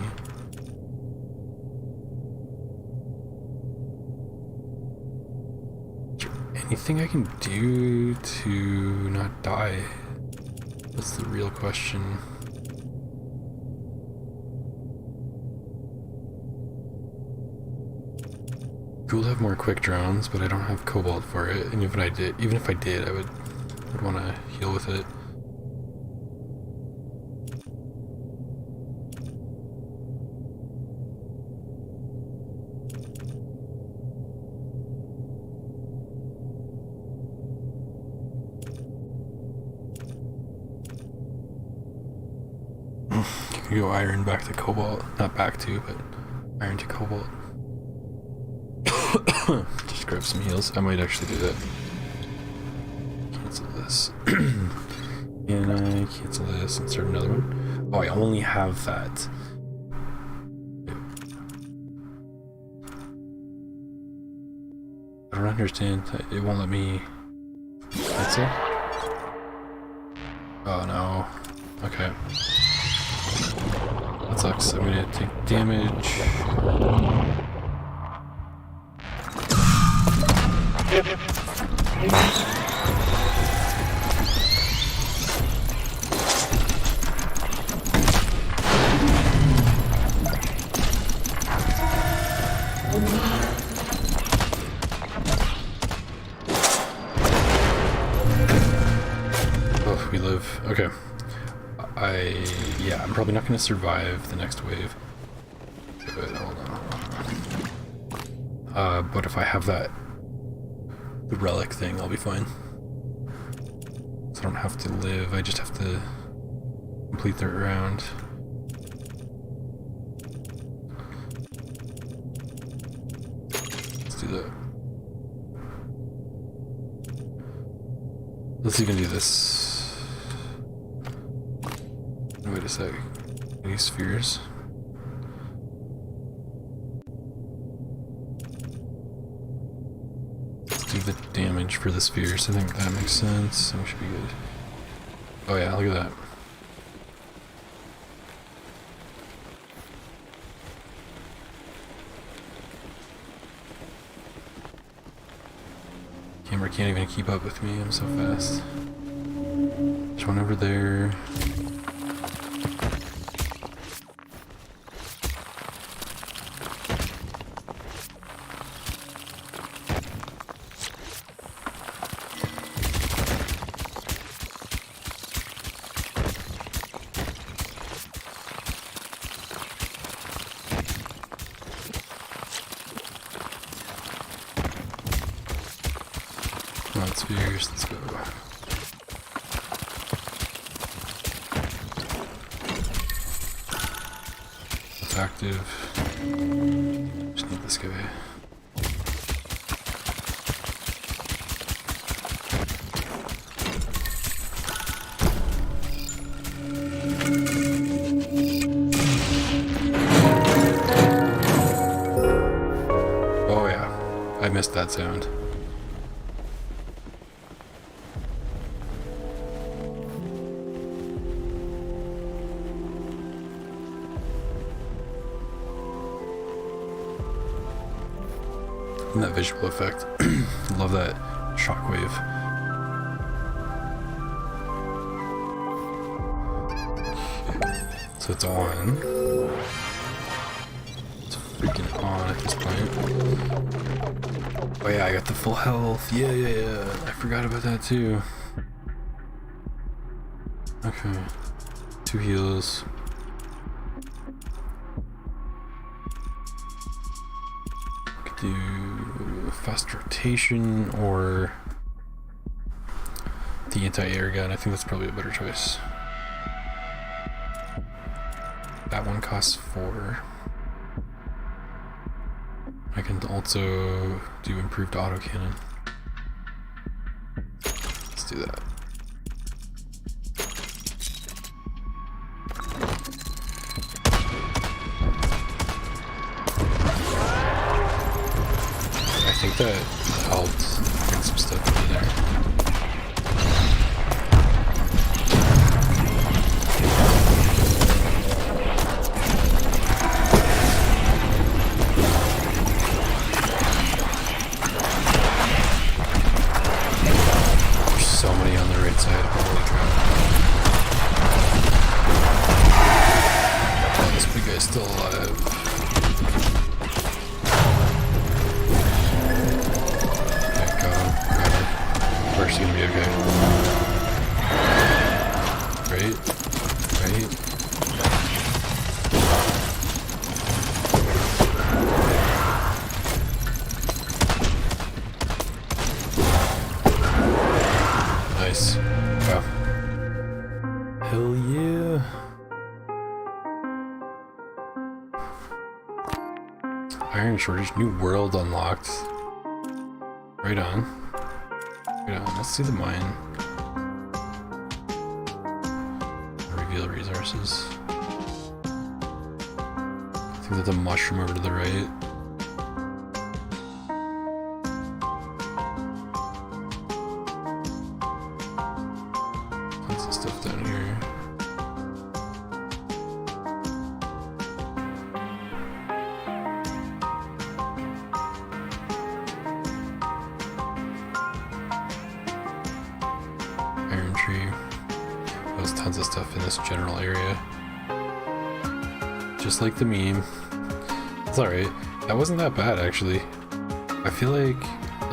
Anything I can do to not die? That's the real question. We'll have more quick drones, but I don't have cobalt for it. And even if I did, I would want to heal with it. You go iron back to cobalt. Not back to, but iron to cobalt. Just grab some heals. I might actually do that. Cancel this. And I cancel this and start another one. Oh, I only have that. I don't understand. It won't let me cancel. Oh no. Okay. That sucks. I'm gonna take damage. Oh, we live. Okay. Yeah, I'm probably not going to survive the next wave. But hold on. But if I have the relic thing, I'll be fine. So I don't have to live, I just have to complete the round. Let's do that. Let's even do this. Wait a sec. Any spheres? Let's do the damage for the spheres. I think that makes sense. We should be good. Oh yeah, look at that. Camera can't even keep up with me. I'm so fast. There's one over there. Come on, spheres, let's go. It's active. Just need this guy. Oh yeah, I missed that sound. And that visual effect. Love that shockwave. Okay. So it's on. It's freaking on at this point. Oh yeah, I got the full health. Yeah. I forgot about that too. Okay. 2 heals. Do fast rotation or the anti-air gun. I think that's probably a better choice. That one costs 4. I can also do improved autocannon. Let's do that. I think that helped bring some stuff into there. There's so many on the right side. Holy crap. Oh, this big guy's still alive. actually gonna be okay. Right? Right? Nice. Wow. Hell yeah. Iron shortage, new world unlocked. Right on. Right on. Let's see the mine. Reveal resources. I think there's a mushroom over to the right. Tons of stuff down here. Iron tree. There's tons of stuff in this general area. Just like the meme. It's alright. That wasn't that bad actually. I feel like,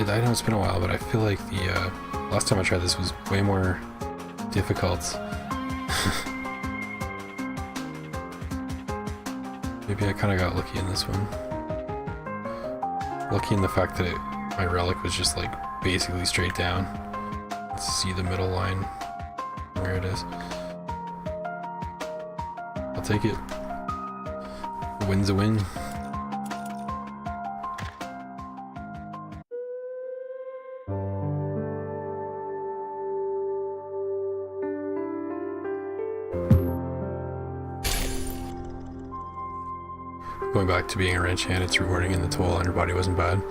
I know it's been a while, but I feel like the last time I tried this was way more difficult. Maybe I kind of got lucky in this one. Lucky in the fact that my relic was just like basically straight down. Let's see the middle line, where it is. I'll take it. A win's a win. Going back to being a wrench hand, it's rewarding and the toll on your body wasn't bad,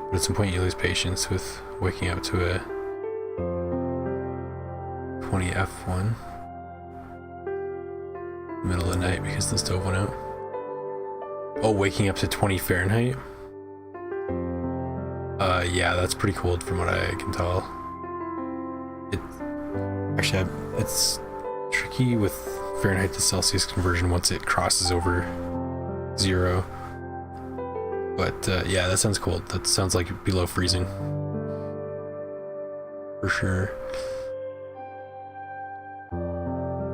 but at some point you lose patience with waking up to a 20 F1 middle of the night because the stove went out. Oh, waking up to 20 Fahrenheit? Yeah, that's pretty cold from what I can tell. Actually, it's tricky with Fahrenheit to Celsius conversion once it crosses over 0. But yeah, that sounds cold. That sounds like below freezing. For sure.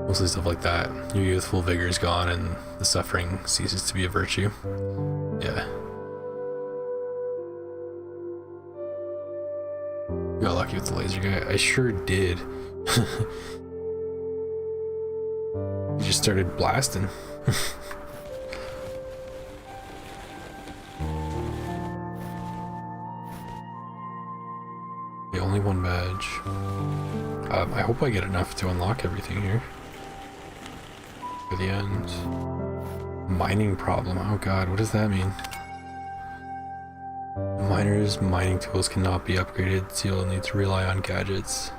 Mostly stuff like that. Your youthful vigor is gone and the suffering ceases to be a virtue. Yeah. Got lucky with the laser guy. I sure did. He just started blasting. The only one badge. I hope I get enough to unlock everything here. For the end. Mining problem. Oh god, what does that mean? Miners' mining tools cannot be upgraded, so you'll need to rely on gadgets.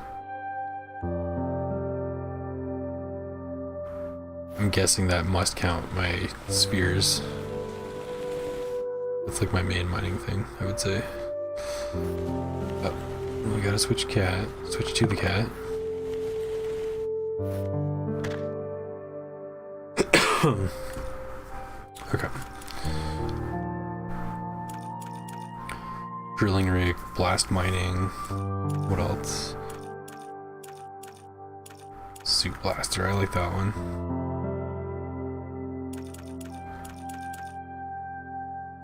I'm guessing that must count my spheres. That's like my main mining thing, I would say. Oh, we gotta switch cat. Switch to the cat. Okay. Drilling rig, blast mining. What else? Suit blaster, I like that one.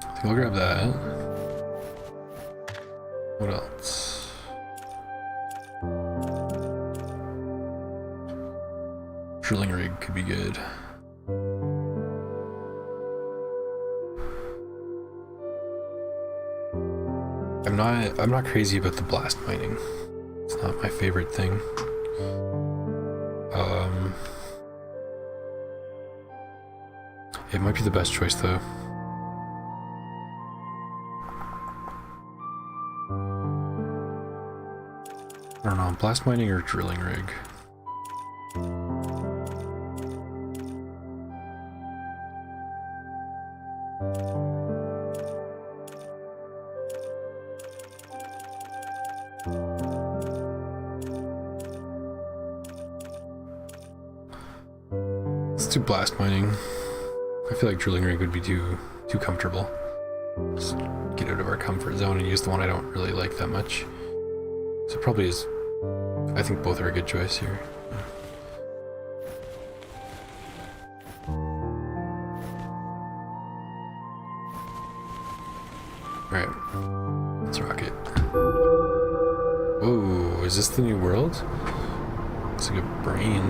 I think I'll grab that. What else? Drilling rig could be good. I'm not crazy about the blast mining. It's not my favorite thing. It might be the best choice though. I don't know, blast mining or drilling rig. Let's do blast mining. I feel like drilling rig would be too comfortable. Just get out of our comfort zone and use the one I don't really like that much. So it probably is I think both are a good choice here. Alright, let's rock it. Whoa, is this the new world? Looks like a brain.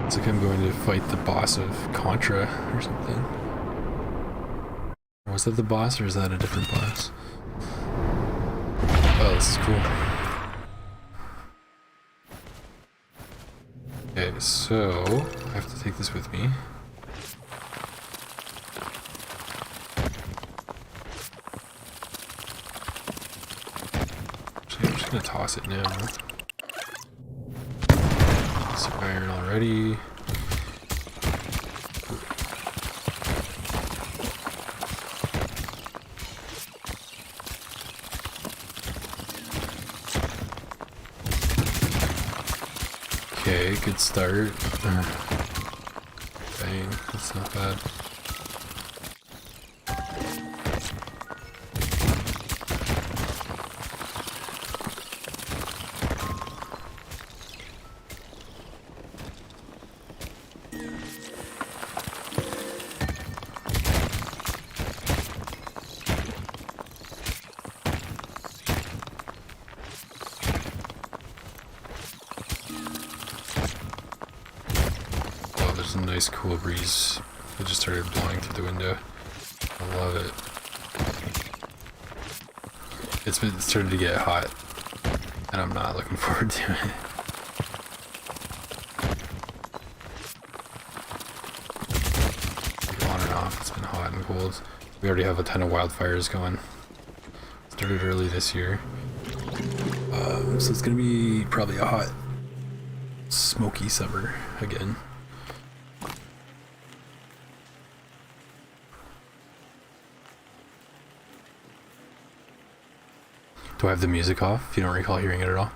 It's like I'm going to fight the boss of Contra or something. Was that the boss or is that a different boss? Oh, this is cool. Okay, so I have to take this with me. Actually, I'm just gonna toss it now. Some iron already. Okay, good start. Dang, that's not bad. There's a nice cool breeze that just started blowing through the window. I love it. It's started to get hot, and I'm not looking forward to it. On and off, it's been hot and cold. We already have a ton of wildfires going. Started early this year. So it's gonna be probably a hot, smoky summer again. Do I have the music off, if you don't recall hearing it at all?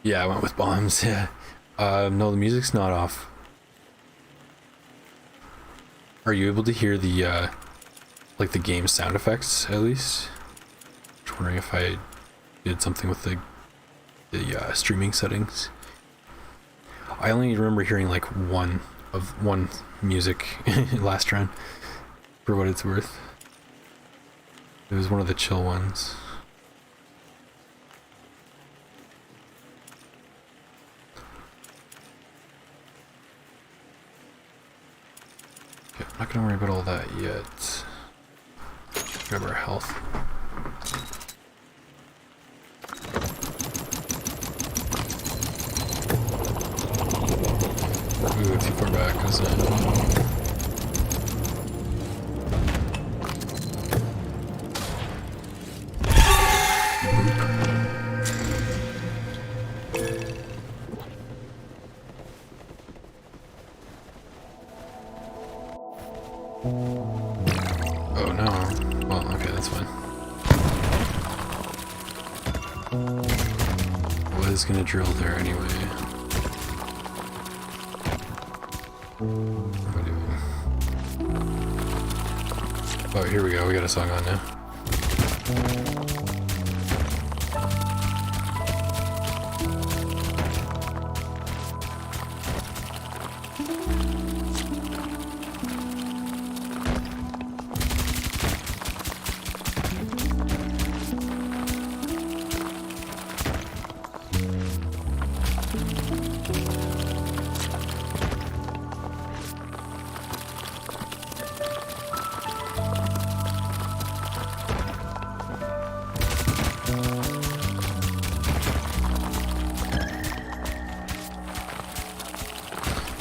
Yeah, I went with bombs, yeah. No, the music's not off. Are you able to hear the, like the game sound effects, at least? Just wondering if I did something with the streaming settings. I only remember hearing like one music last run, for what it's worth. It was one of the chill ones. Okay, I'm not gonna worry about all that yet. Grab our health. Ooh, too far back, was it? Oh no. Well, okay, that's fine. I was gonna drill there anyway. What am I doing? Oh, here we go. We got a song on now.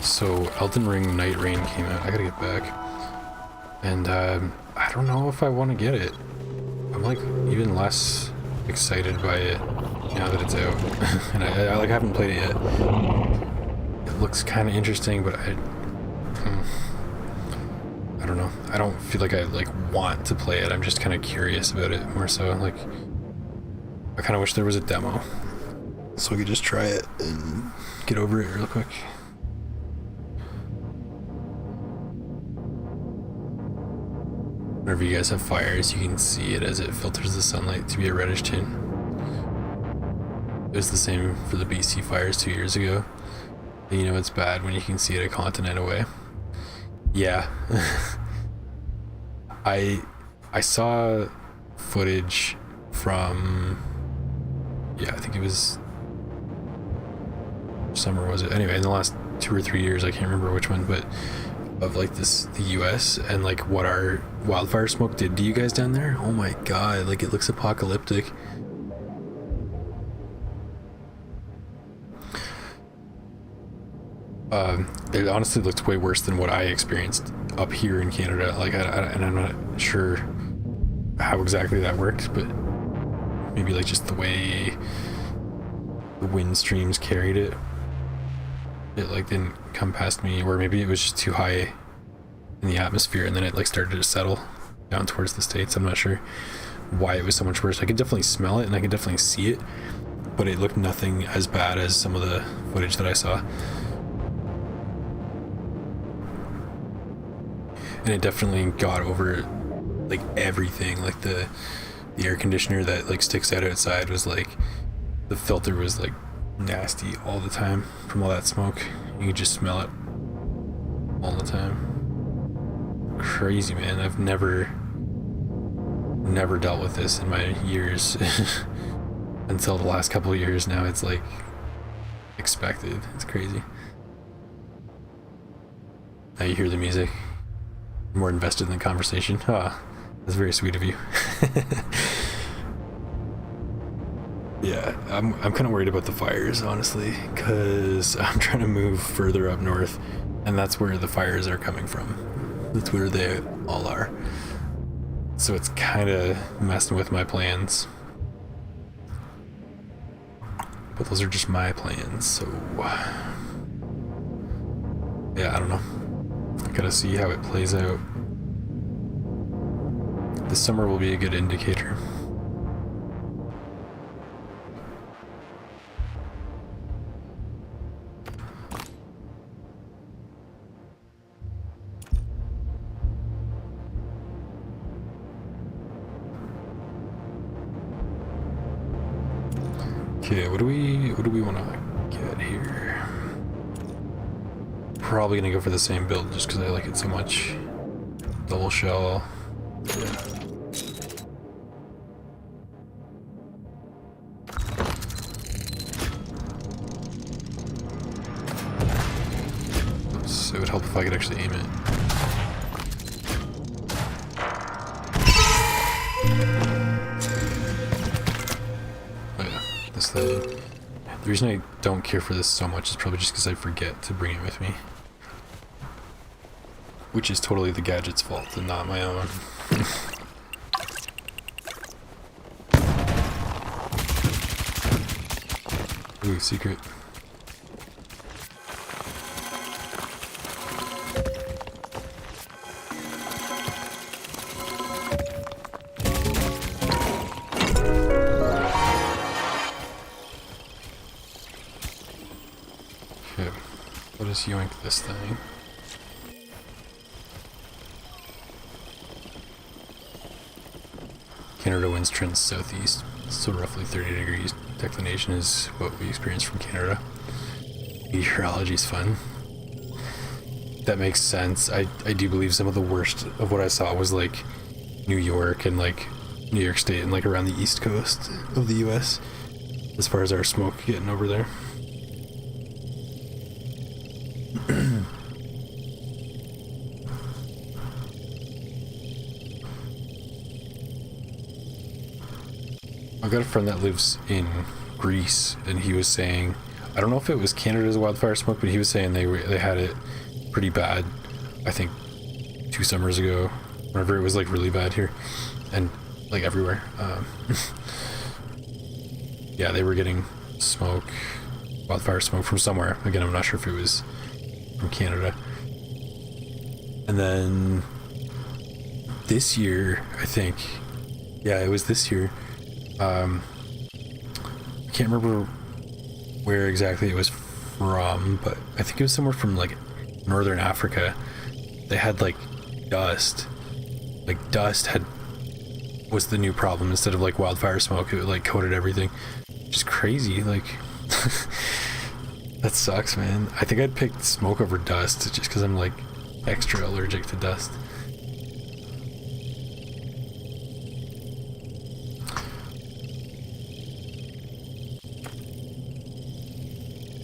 So Elden Ring Night Rain came out. I gotta get back, and I don't know if I want to get it. I'm like even less excited by it now that it's out, and I like haven't played it yet. It looks kind of interesting, but I don't know. I don't feel like I like want to play it. I'm just kind of curious about it more so. Like I kind of wish there was a demo so I could just try it and get over it real quick. Whenever you guys have fires, you can see it as it filters the sunlight to be a reddish tint. It was the same for the BC fires 2 years ago. And you know it's bad when you can see it a continent away. Yeah. I saw footage from, yeah, I think it was summer, was it? Anyway, in the last 2 or 3 years, I can't remember which one, but of like the US and like what our wildfire smoke did to you guys down there. Oh my god, like it looks apocalyptic. It honestly looks way worse than what I experienced up here in Canada. Like, and I'm not sure how exactly that worked, but maybe like just the way the wind streams carried it. It like didn't come past me, or maybe it was just too high in the atmosphere and then it like started to settle down towards the States. I'm not sure why it was so much worse. I could definitely smell it and I could definitely see it, but it looked nothing as bad as some of the footage that I saw. And it definitely got over like everything. Like the air conditioner that like sticks out outside was like, the filter was like nasty all the time from all that smoke. You could just smell it all the time. Crazy, man. I've never dealt with this in my years until the last couple of years. Now it's like expected. It's crazy. Now you hear the music, you're more invested in the conversation. Ah, that's very sweet of you. Yeah, I'm kind of worried about the fires, honestly, because I'm trying to move further up north, and that's where the fires are coming from. That's where they all are. So it's kind of messing with my plans. But those are just my plans, so yeah, I don't know. I gotta see how it plays out. This summer will be a good indicator. Okay, what do we want to get here? Probably gonna go for the same build just because I like it so much. Double shell. Yeah. Oops, it would help if I could actually aim it. The reason I don't care for this so much is probably just because I forget to bring it with me, which is totally the gadget's fault and not my own. Ooh, secret. Let's yoink this thing. Canada winds trend southeast, so roughly 30 degrees declination is what we experience from Canada. Meteorology's fun. That makes sense. I do believe some of the worst of what I saw was like New York and like New York State and like around the east coast of the US as far as our smoke getting over there. I've got a friend that lives in Greece, and he was saying, I don't know if it was Canada's wildfire smoke, but he was saying they had it pretty bad. I think 2 summers ago, whenever it was like really bad here, and like everywhere. Yeah, they were getting smoke, wildfire smoke from somewhere. Again, I'm not sure if it was from Canada. And then this year, I think, yeah, it was this year. I can't remember where exactly it was from, but I think it was somewhere from like northern Africa. They had like dust. like dust was the new problem instead of like wildfire smoke. It like coated everything. Just crazy. Like that sucks, man. I think I'd pick smoke over dust just because I'm like extra allergic to dust.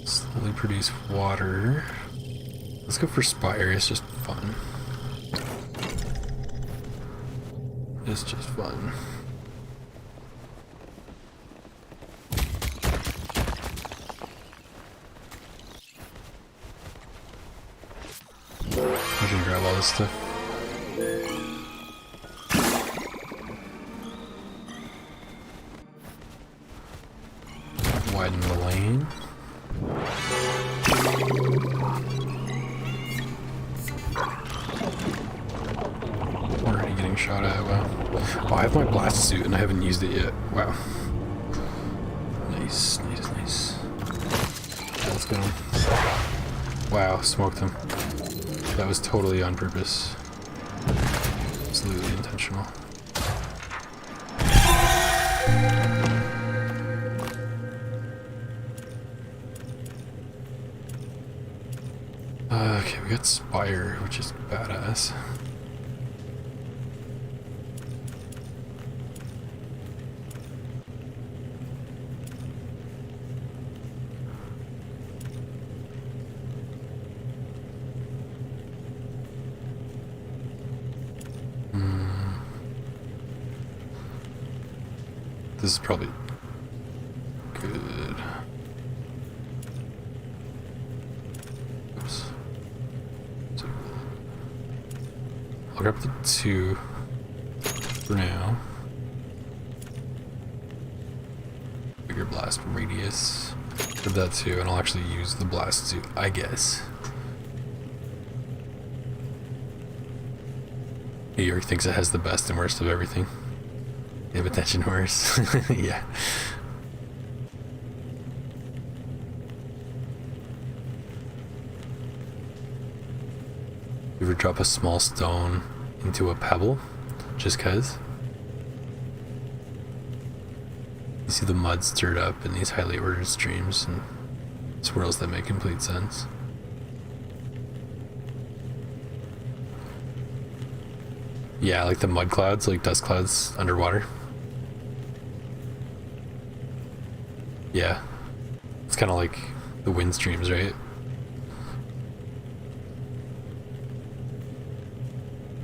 Slowly produce water. Let's go for Spire. It's just fun. It's just fun. I can grab all this stuff. Widen the lane. Already getting shot at. Wow. Oh, I have my blast suit and I haven't used it yet. Wow. Nice, nice, nice. Let's go. Wow, smoked him. That was totally on purpose. Absolutely intentional. Okay, we got Spire, which is badass. This is probably good. Oops. So I'll grab the 2 for now. Bigger blast radius. Grab that too, and I'll actually use the blast suit, I guess. New York thinks it has the best and worst of everything. Yeah, attention horse. Yeah. You ever drop a small stone into a pebble? Just cause? You see the mud stirred up in these highly ordered streams and swirls that make complete sense. Yeah, like the mud clouds, like dust clouds underwater. Yeah. It's kind of like the wind streams, right?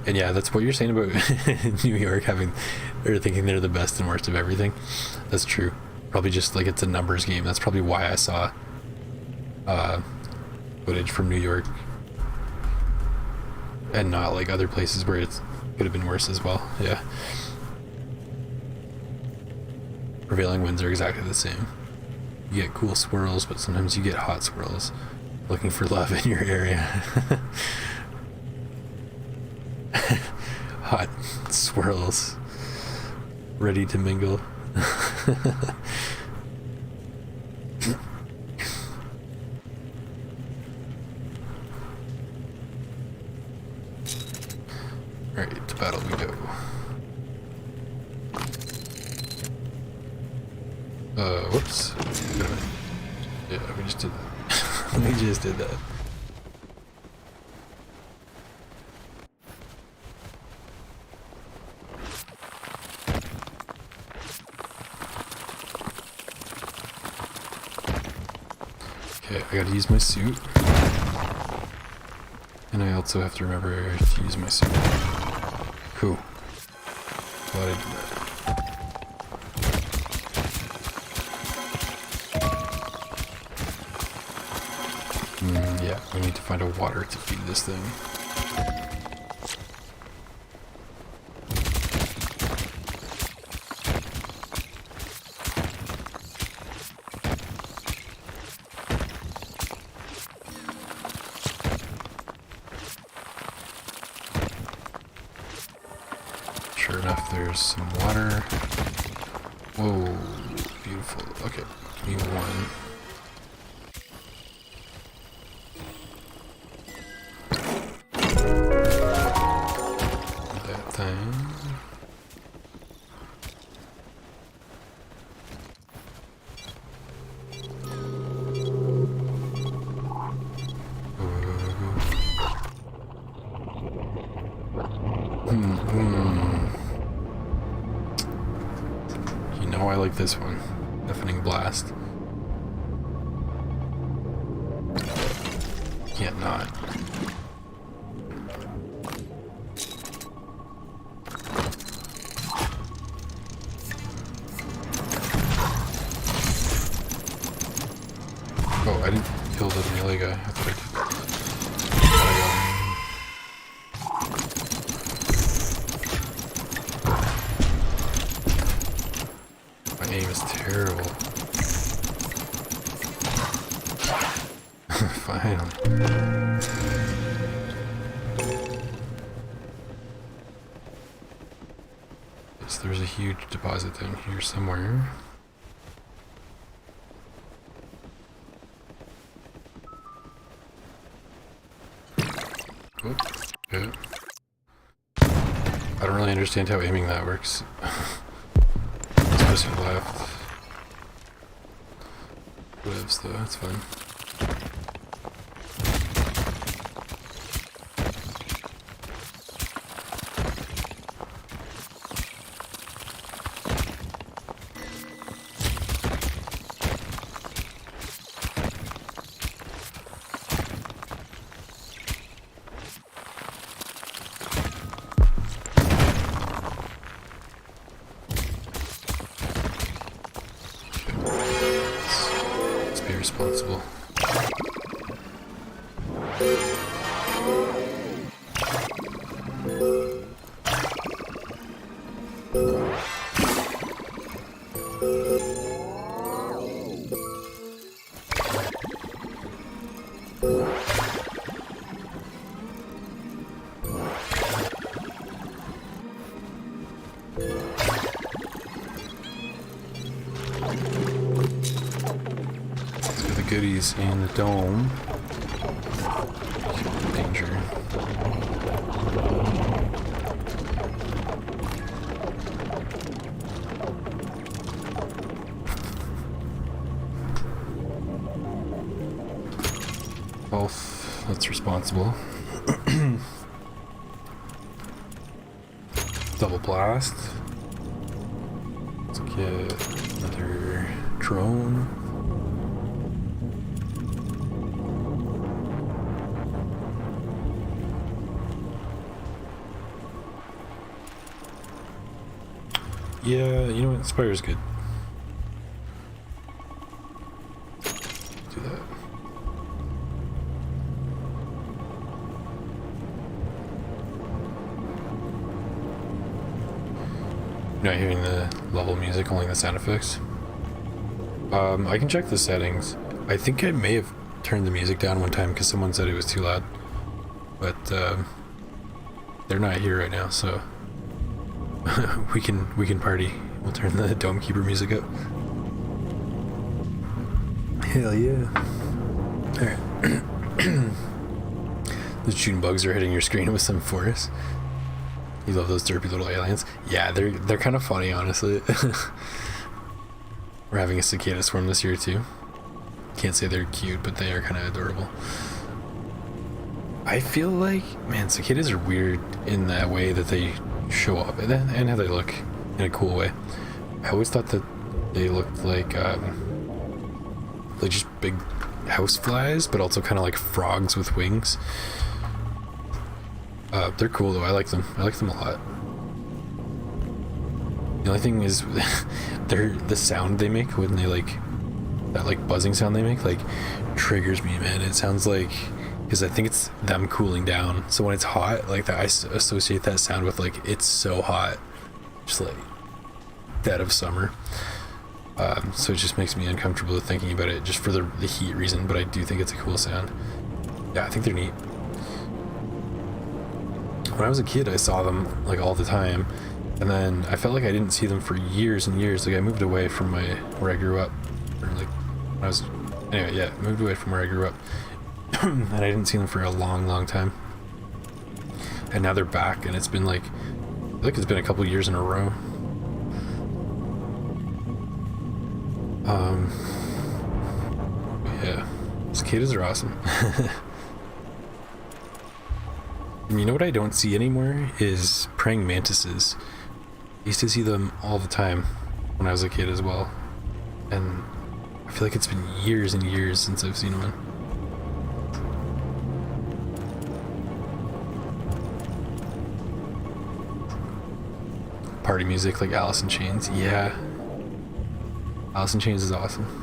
And yeah, that's what you're saying about New York having, or thinking they're the best and worst of everything. That's true. Probably just like it's a numbers game. That's probably why I saw footage from New York and not like other places where it could have been worse as well. Yeah. Prevailing winds are exactly the same. You get cool swirls, but sometimes you get hot swirls looking for love in your area. Hot swirls ready to mingle. Alright, to battle we go. Whoops. Yeah, we just did that. We just did that. Okay, I gotta use my suit. And I also have to remember to use my suit. Cool. Glad I did that. Yeah, we need to find a water to feed this thing. Sure enough, there's some water. Whoa, beautiful. Okay, give me one. That thing. Oh, I like this one. Deafening blast. Can't not. Oh, I didn't kill the melee guy. I thought I did. My aim is terrible. Finally. Yes, there's a huge deposit down here somewhere. Oop, yeah. I don't really understand how aiming that works. It's supposed to left. Lives though, that's fine. Responsible. Goodies in the dome. Danger. Both. That's responsible. Double blast. Let's get another drone. Yeah, you know what? Spire's good. Do that. You're not hearing the level music, only the sound effects. I can check the settings. I think I may have turned the music down one time because someone said it was too loud. But they're not here right now, so we can party. We'll turn the Dome Keeper music up. Hell yeah. Alright. The June bugs are hitting your screen with some force. You love those derpy little aliens? Yeah, they're kind of funny, honestly. We're having a cicada swarm this year too. Can't say they're cute, but they are kind of adorable. I feel like, man, cicadas are weird in that way that they show up and how they look in a cool way. I always thought that they looked like just big house flies, but also kind of like frogs with wings. They're cool though. I like them. I like them a lot. The only thing is, the sound they make when they that buzzing sound they make triggers me, man. It sounds like, because I think it's them cooling down. So when it's hot like that, I associate that sound with it's so hot, just dead of summer. So it just makes me uncomfortable thinking about it, just for the heat reason. But I do think it's a cool sound. Yeah, I think they're neat. When I was a kid, I saw them all the time, and then I felt like I didn't see them for years and years. I moved away from where I grew up, or when I was, anyway, yeah, moved away from where I grew up. And I didn't see them for a long time, and now they're back, and it's been I think it's been a couple years in a row. Yeah, cicadas are awesome. And you know what I don't see anymore is praying mantises. I used to see them all the time when I was a kid as well. And I feel like it's been years and years since I've seen one. Party music like Alice in Chains. Yeah. Alice in Chains is awesome.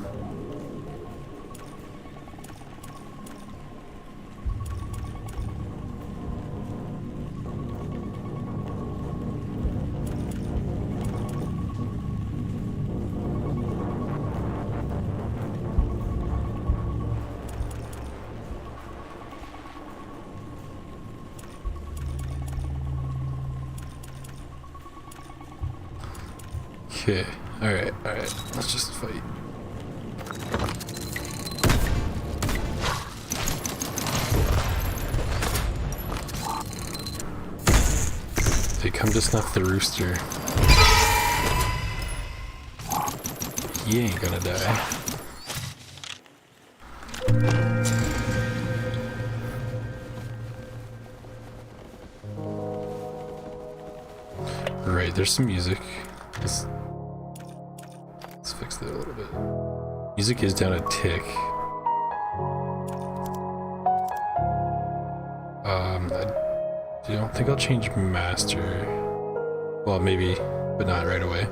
Okay, alright, let's just fight. They come to snuff the rooster. He ain't gonna die. Right, there's some music. Let's fix that a little bit. Music is down a tick. I don't think I'll change master. Well, maybe, but not right away.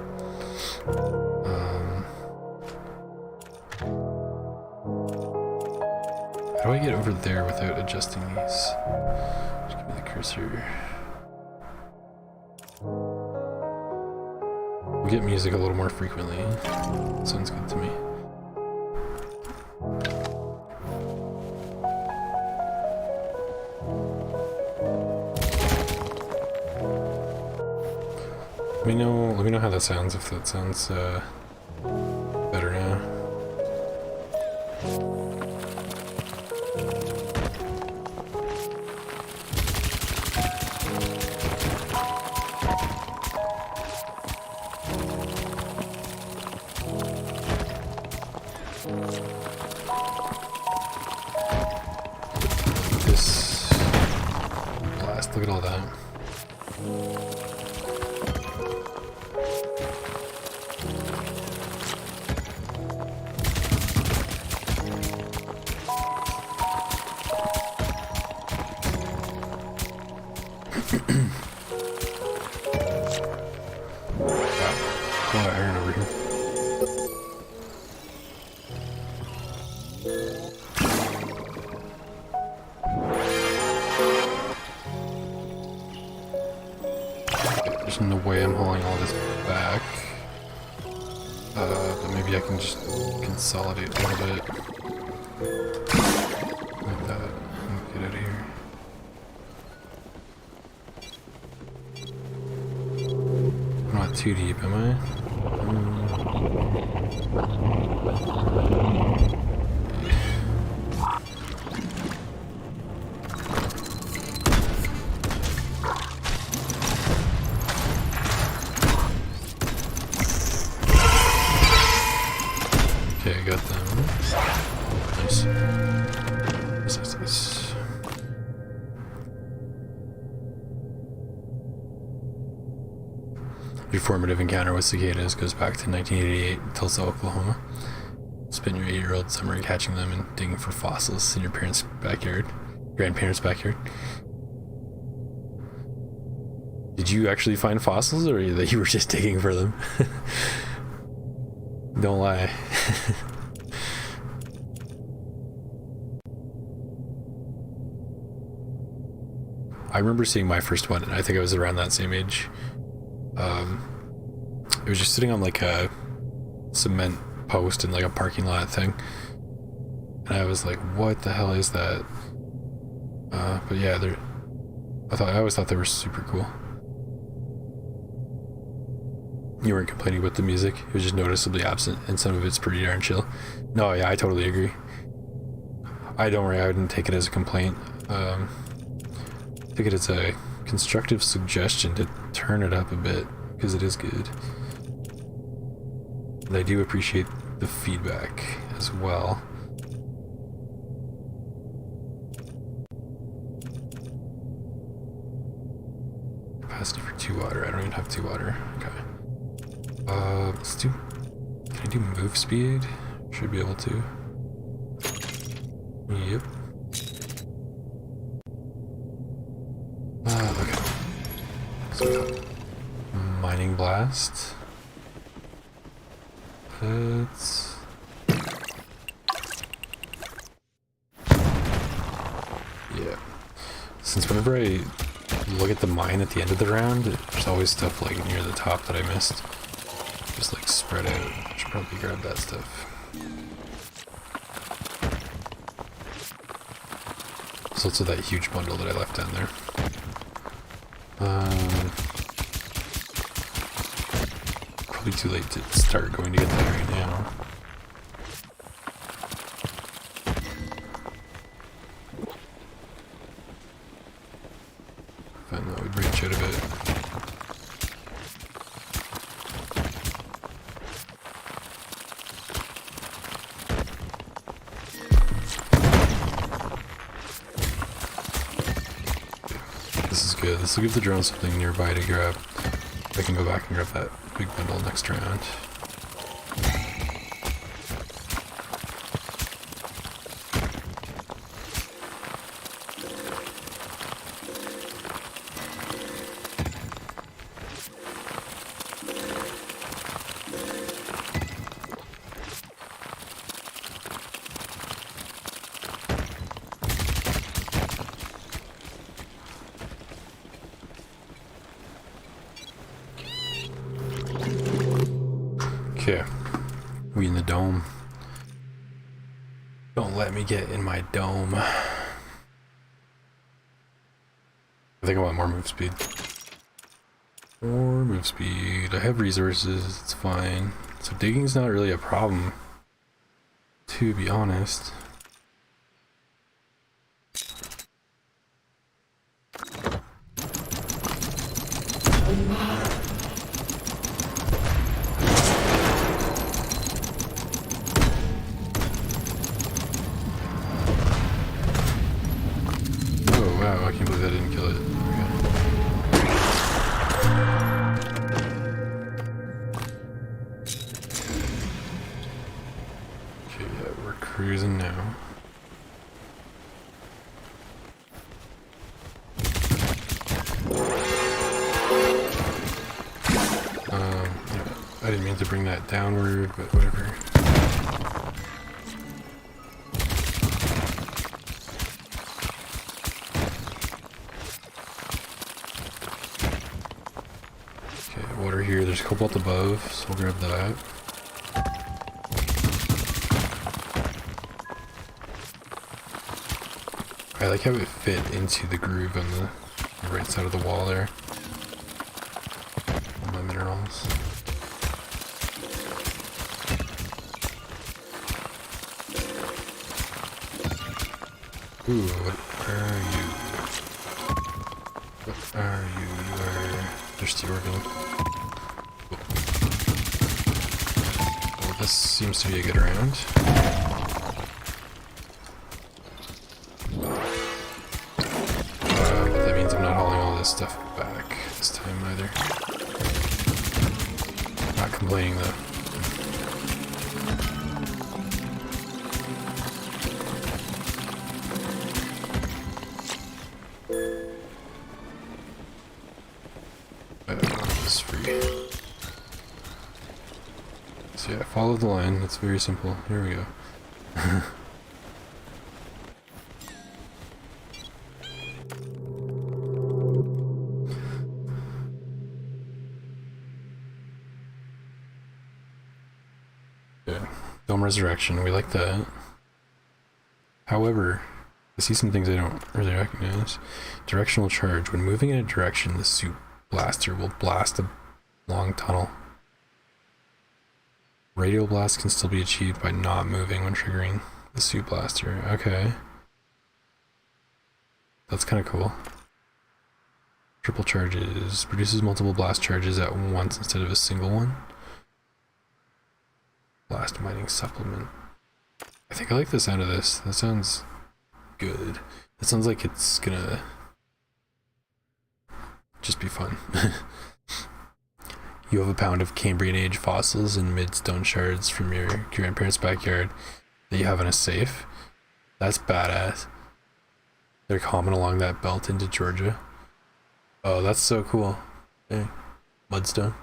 How do I get over there without adjusting these? Just give me the cursor. We'll get music a little more frequently. Sounds good to me. Let me know how that sounds, if that sounds better now. This blast, look at all that. There's no way I'm hauling all this back. But maybe I can just consolidate a little bit. Like that. And get out of here. I'm not too deep, am I? Okay, I got them. Nice. Nice. Your formative encounter with cicadas goes back to 1988, Tulsa, Oklahoma. Spend your 8-year-old summer catching them and digging for fossils in your grandparents' backyard. Did you actually find fossils, or that you were just digging for them? Don't lie. I remember seeing my first one, and I think I was around that same age. It was just sitting on like a cement post in like a parking lot thing, and I was like, "What the hell is that?" But yeah, I always thought they were super cool. You weren't complaining about the music; it was just noticeably absent, and some of it's pretty darn chill. No, yeah, I totally agree. I wouldn't take it as a complaint. Take it as a constructive suggestion to turn it up a bit, because it is good. And I do appreciate the feedback as well. Capacity for 2 water. I don't even have 2 water. Okay. Let's do... Can I do move speed? Should be able to. Yep. Okay. So, mining blast. Let's... Yeah. Since whenever I look at the mine at the end of the round, there's always stuff like near the top that I missed. Just like spread out. I should probably grab that stuff. So it's that huge bundle that I left down there. Probably too late to start going to get that right now. But no, we branch out a bit. This is good. This will give the drone something nearby to grab. I can go back and grab that big bundle next round. Okay, we in the dome. Don't let me get in my dome. I think I want more move speed. More move speed. I have resources, it's fine. So digging's not really a problem, to be honest. Wow, I can't believe I didn't kill it. Okay, yeah, we're cruising now. Yeah, I didn't mean to bring that downward, but whatever. Water here, there's cobalt above, so we'll grab that. I like how it fit into the groove on the right side of the wall there. All my minerals. Ooh, what are you? What are you? You are thirsty organ. This seems to be a good round. But that means I'm not hauling all this stuff back this time either. Not complaining though. This is free. So yeah, follow the line. It's very simple. Here we go. Yeah, Dome Resurrection. We like that. However, I see some things I don't really recognize. Directional charge. When moving in a direction, the soup blaster will blast a long tunnel. Radial blast can still be achieved by not moving when triggering the soup blaster. Okay. That's kind of cool. Triple charges. Produces multiple blast charges at once instead of a single one. Blast mining supplement. I think I like the sound of this. That sounds good. It sounds like it's gonna just be fun. You have a pound of Cambrian age fossils and mid-stone shards from your grandparents' backyard that you have in a safe. That's badass. They're common along that belt into Georgia. Oh, that's so cool. Dang. Mudstone.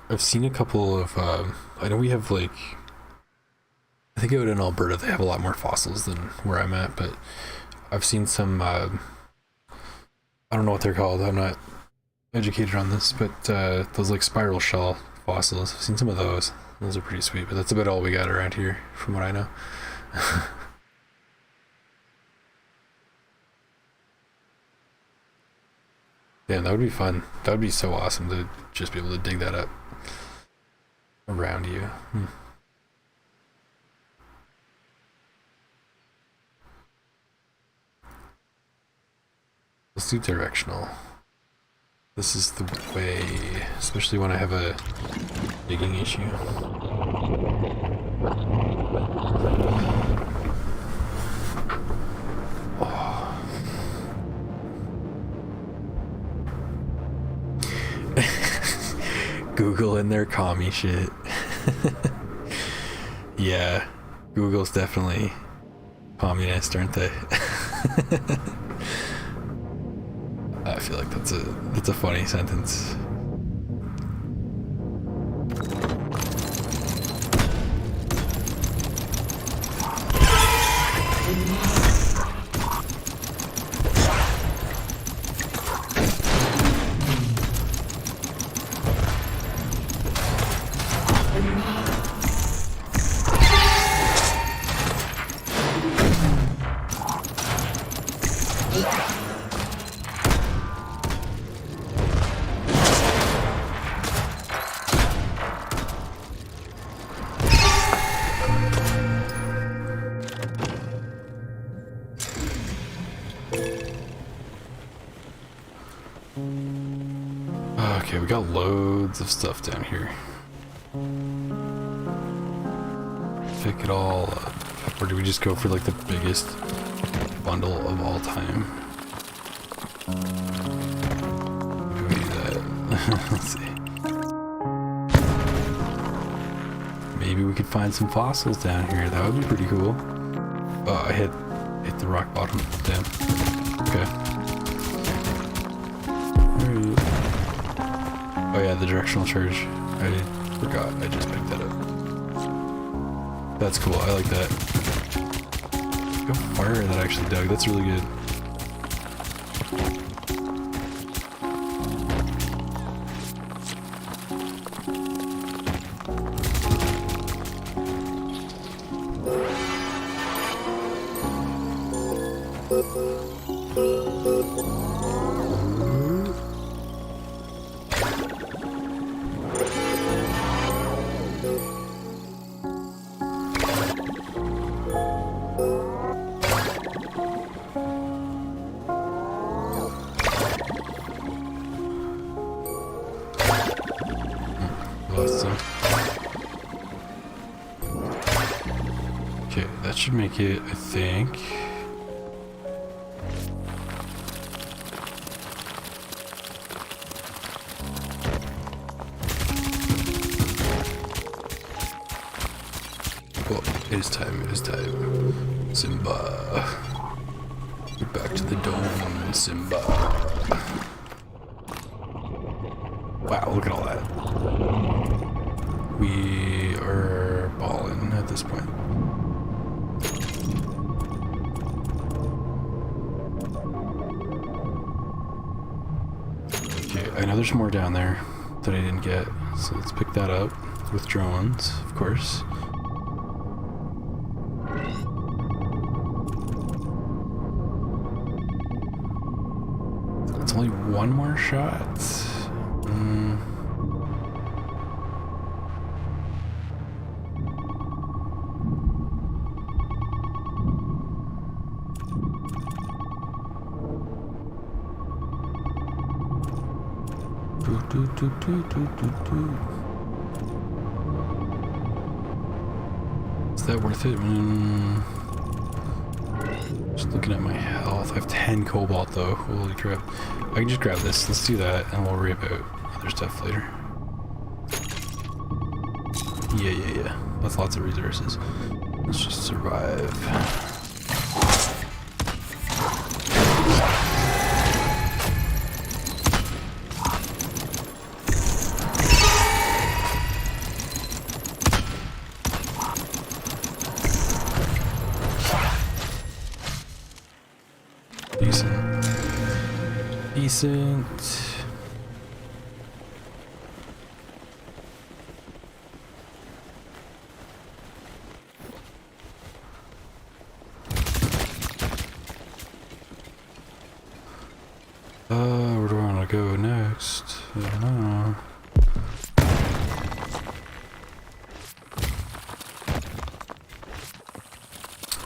I've seen a couple of, I know we have like, I think out in Alberta they have a lot more fossils than where I'm at, but I've seen some, I don't know what they're called, I'm not educated on this, but those like spiral shell fossils, I've seen some of those. Those are pretty sweet, but that's about all we got around here from what I know. Damn, that would be fun. That would be so awesome to just be able to dig that up around you. Let's do directional. This is the way, especially when I have a digging issue. Oh. Google and their commie shit. Yeah, Google's definitely communist, aren't they? I feel like that's a funny sentence. Okay, we got loads of stuff down here. Pick it all up. Or do we just go for like the biggest bundle of all time? Do we do that? Let's see. Maybe we could find some fossils down here. That would be pretty cool. Oh, I hit the rock bottom. Damn. Okay. Oh yeah, the directional charge. I forgot. I just picked that up. That's cool. I like that. Look how far that actually dug. That's really good. Okay, that should make it, I think. Well, it is time, it is time. Simba. Get back to the dome, Simba. Wow, look at all that. We are balling at this point. Okay, I know there's more down there that I didn't get, so let's pick that up with drones, of course. It's only one more shot. Is that worth it? Just looking at my health. I have 10 cobalt though. Holy crap. I can just grab this. Let's do that and we'll worry about other stuff later. Yeah. That's lots of resources. Let's just survive. Decent. Where do I want to go next? I don't know.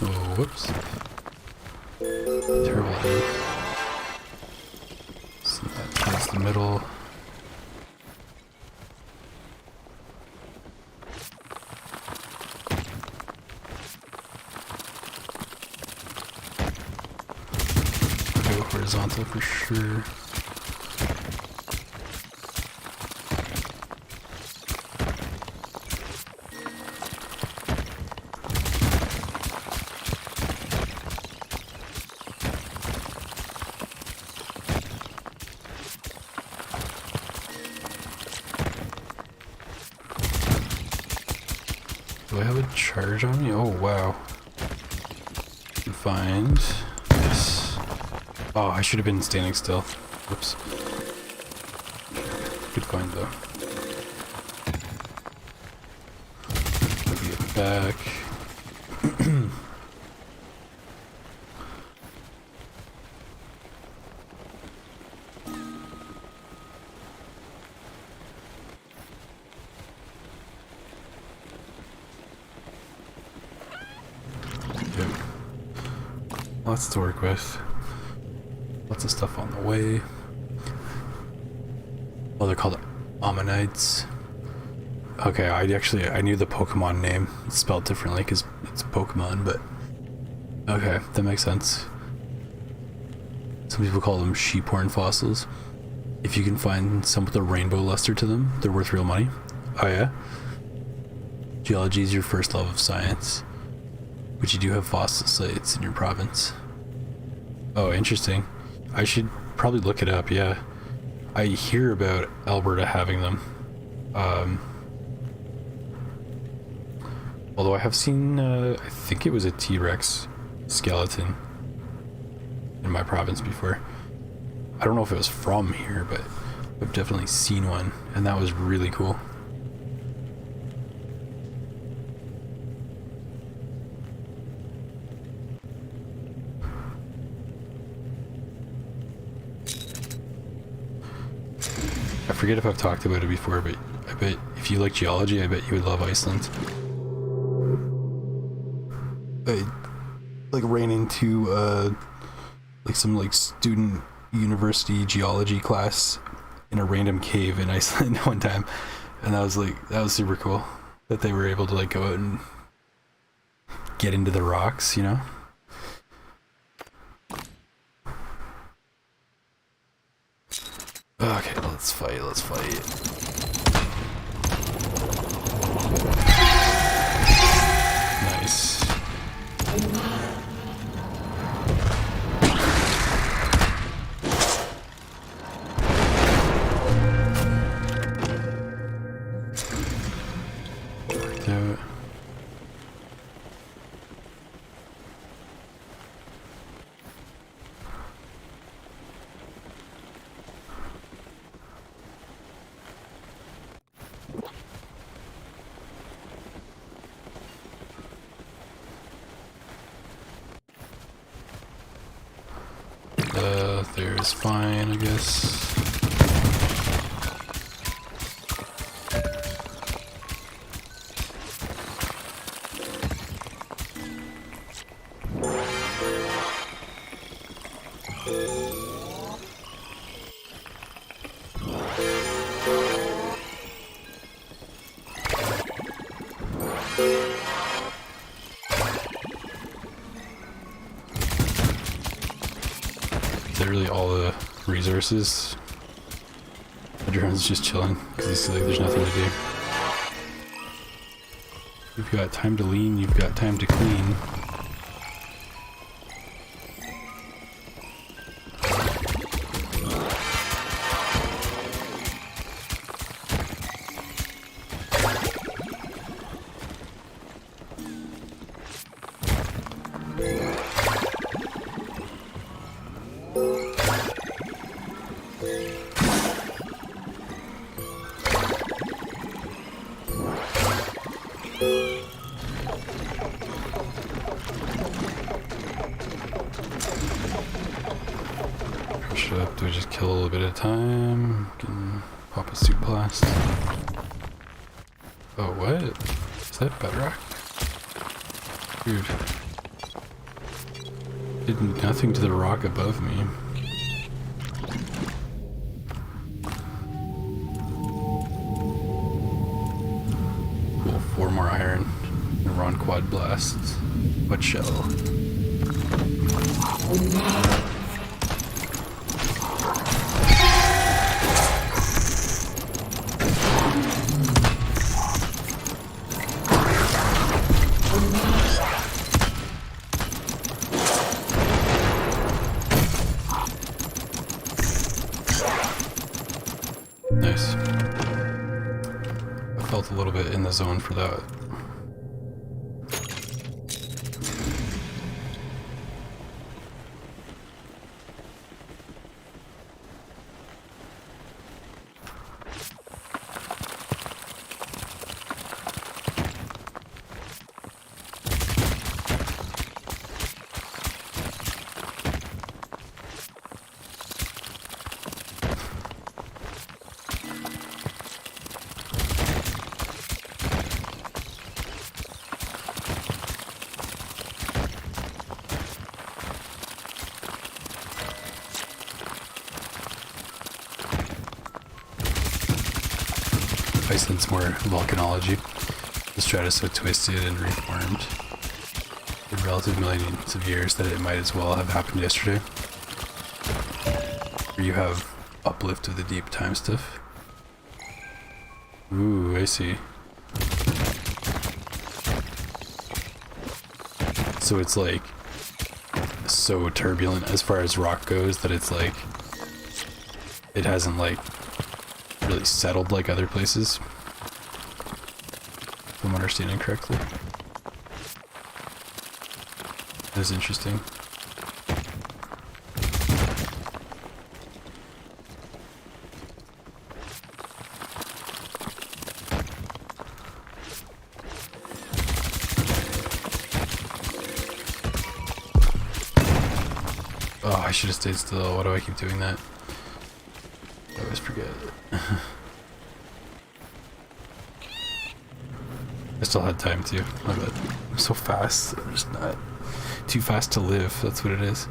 Oh, whoops. Terrible thing. Send that towards the middle. Go horizontal for sure. Do I have a charge on me? Oh, wow. Find. Yes. Oh, I should have been standing still. Whoops. Good find, though. Get back. Lots to work with. Lots of stuff on the way. Oh, they're called Ammonites. Okay, I knew the Pokemon name. It's spelled differently because it's Pokemon, but okay, that makes sense. Some people call them sheephorn fossils. If you can find some with a rainbow luster to them, they're worth real money. Oh yeah? Geology is your first love of science. But you do have fossil sites in your province. Oh, interesting. I should probably look it up, yeah. I hear about Alberta having them. Although I have seen, I think it was a T-Rex skeleton in my province before. I don't know if it was from here, but I've definitely seen one, and that was really cool. I forget if I've talked about it before, but I bet if you like geology, I bet you would love Iceland. I ran into some student university geology class in a random cave in Iceland one time, and that was super cool that they were able to go out and get into the rocks, you know. Okay, let's fight. Nice. Worked out. There's fine, I guess. literally all the resources. The drone's just chilling because he's like, there's nothing to do. You've got time to lean, you've got time to clean. Do I just kill a little bit at a time? Can pop a soup blast. Oh, what? Is that bedrock? Dude. Did nothing to the rock above me. Cool, 4 more iron. And we're on quad blasts. What shell? Nice. I felt a little bit in the zone for that. Iceland's more volcanology. The strata is so twisted and reformed in relative millions of years that it might as well have happened yesterday. Where you have uplift of the deep time stuff. Ooh, I see. So it's like so turbulent as far as rock goes that it's like it hasn't like really settled like other places, if I'm understanding correctly. That's interesting. Oh, I should have stayed still. Why do I keep doing that? I always forget. I still had time too. My bad. I'm so fast. I'm just not too fast to live. That's what it is.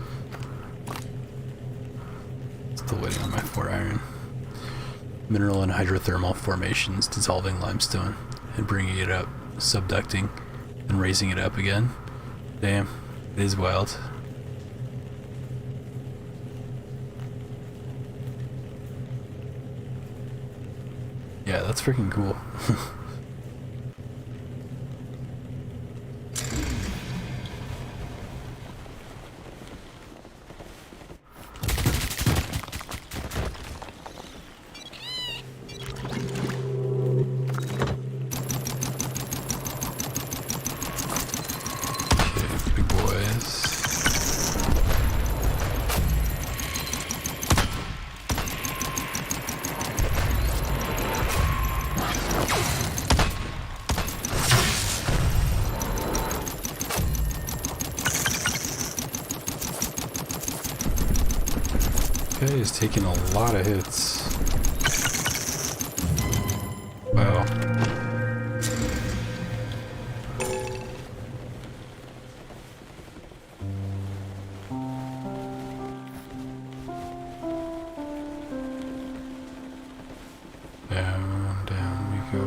Still waiting on my 4 iron. Mineral and hydrothermal formations dissolving limestone and bringing it up, subducting and raising it up again. Damn, it is wild. Yeah, that's freaking cool. Okay, big boys. Okay, he's taking a lot of hits. Wow. Down, down we go.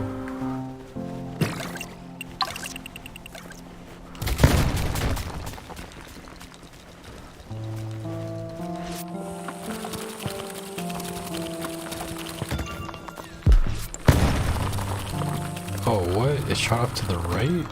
Oh, what? It shot up to the right?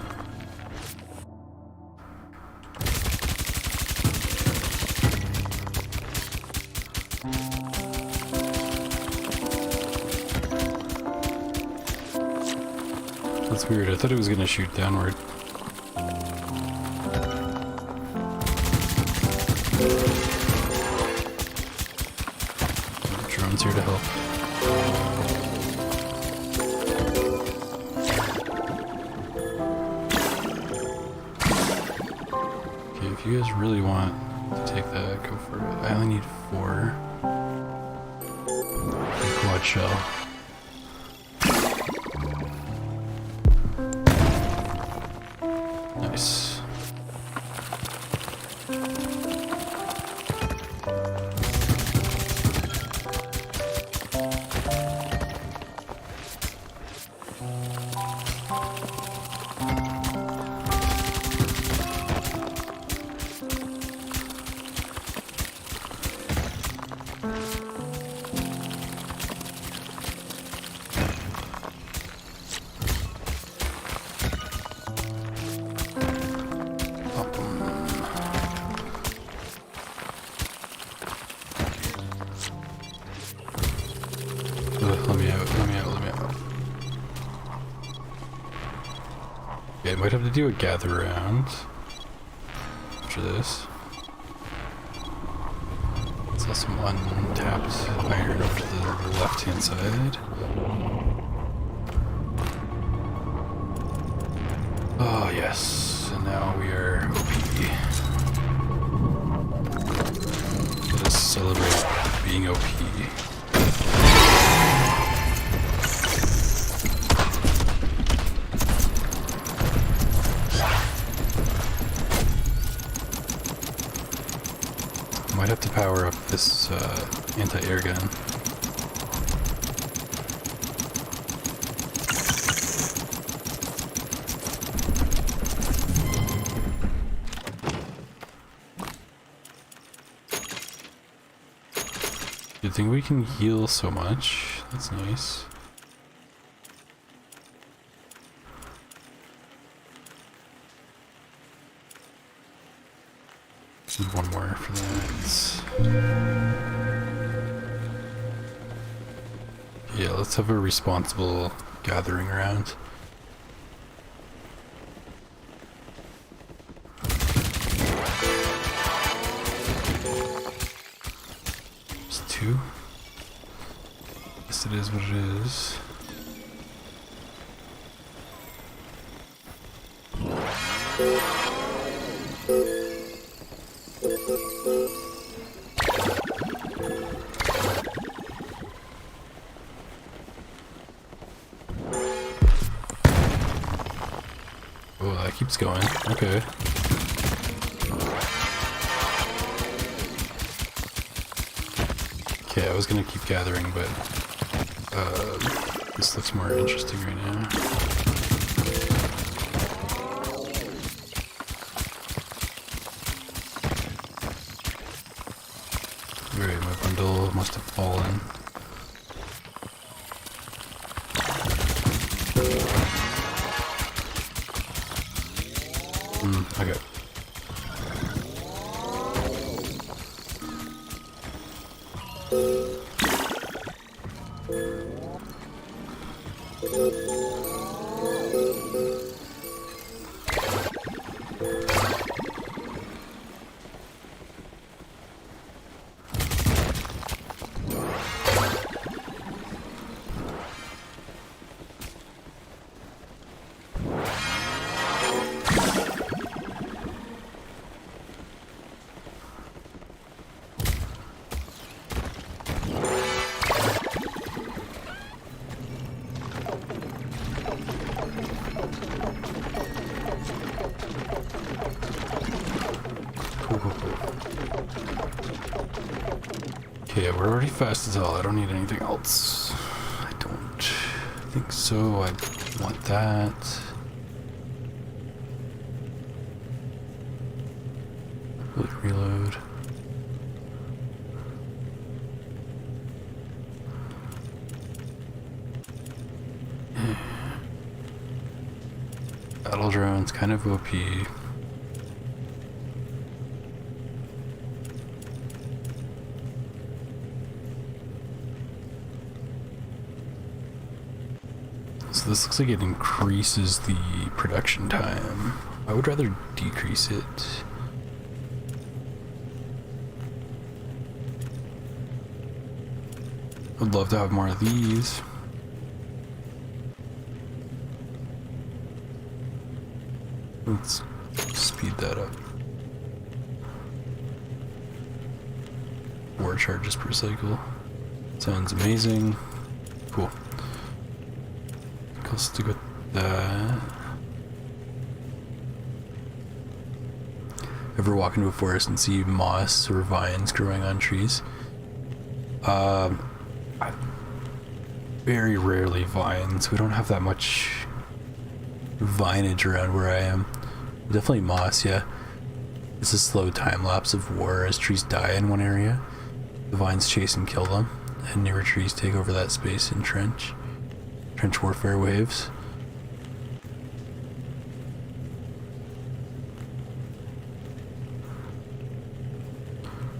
That's weird. I thought it was gonna shoot downward. Drone's here to help. Okay, if you guys really want to take that, go for it. I only need 4. Quad shell. Nice. Let me out, let me out, let me out. Yeah, I might have to do a gather around after this. Saw some untapped iron over to the left-hand side. Oh, yes. And now we are OP. Let us celebrate being OP. Might have to power up this anti-air gun. Good thing we can heal so much. That's nice. Need one more for that. Yeah, let's have a responsible gathering around. Just 2. Guess it is what it is. Oh, that keeps going. Okay. Okay, I was gonna keep gathering, but this looks more interesting right now. Alright, my bundle must have fallen. Okay. Okay, we're already fast as hell. I don't need anything else. I don't think so. I want that. Reload. Battle drones, kind of OP. So this looks like it increases the production time. I would rather decrease it. I'd love to have more of these. Let's speed that up. 4 charges per cycle. Sounds amazing. Cool. I'll stick with that. Ever walk into a forest and see moss or vines growing on trees? Very rarely vines. We don't have that much vinage around where I am. Definitely moss, yeah. It's a slow time lapse of war as trees die in one area. The vines chase and kill them, and newer trees take over that space in trench warfare waves.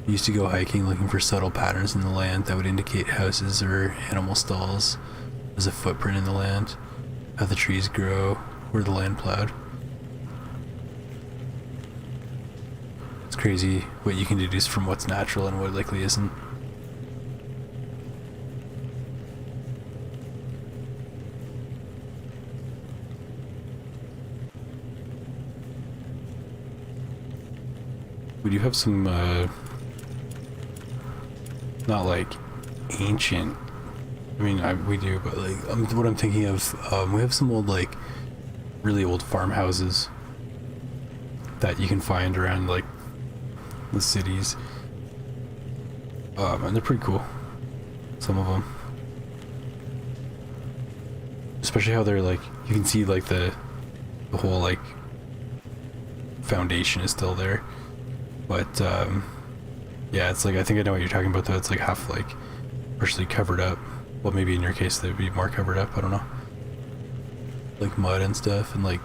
I used to go hiking looking for subtle patterns in the land that would indicate houses or animal stalls as a footprint in the land, how the trees grow, where the land plowed. It's crazy what you can deduce from what's natural and what likely isn't. We do have some, not like ancient, I mean, we do, but like, what I'm thinking of, we have some old, like, really old farmhouses that you can find around, like, the cities. And they're pretty cool, some of them. Especially how they're, like, you can see, like, the whole, like, foundation is still there. But, yeah, it's like, I think I know what you're talking about, though. It's like half, like, partially covered up. Well, maybe in your case they'd be more covered up, I don't know. Like mud and stuff, and like,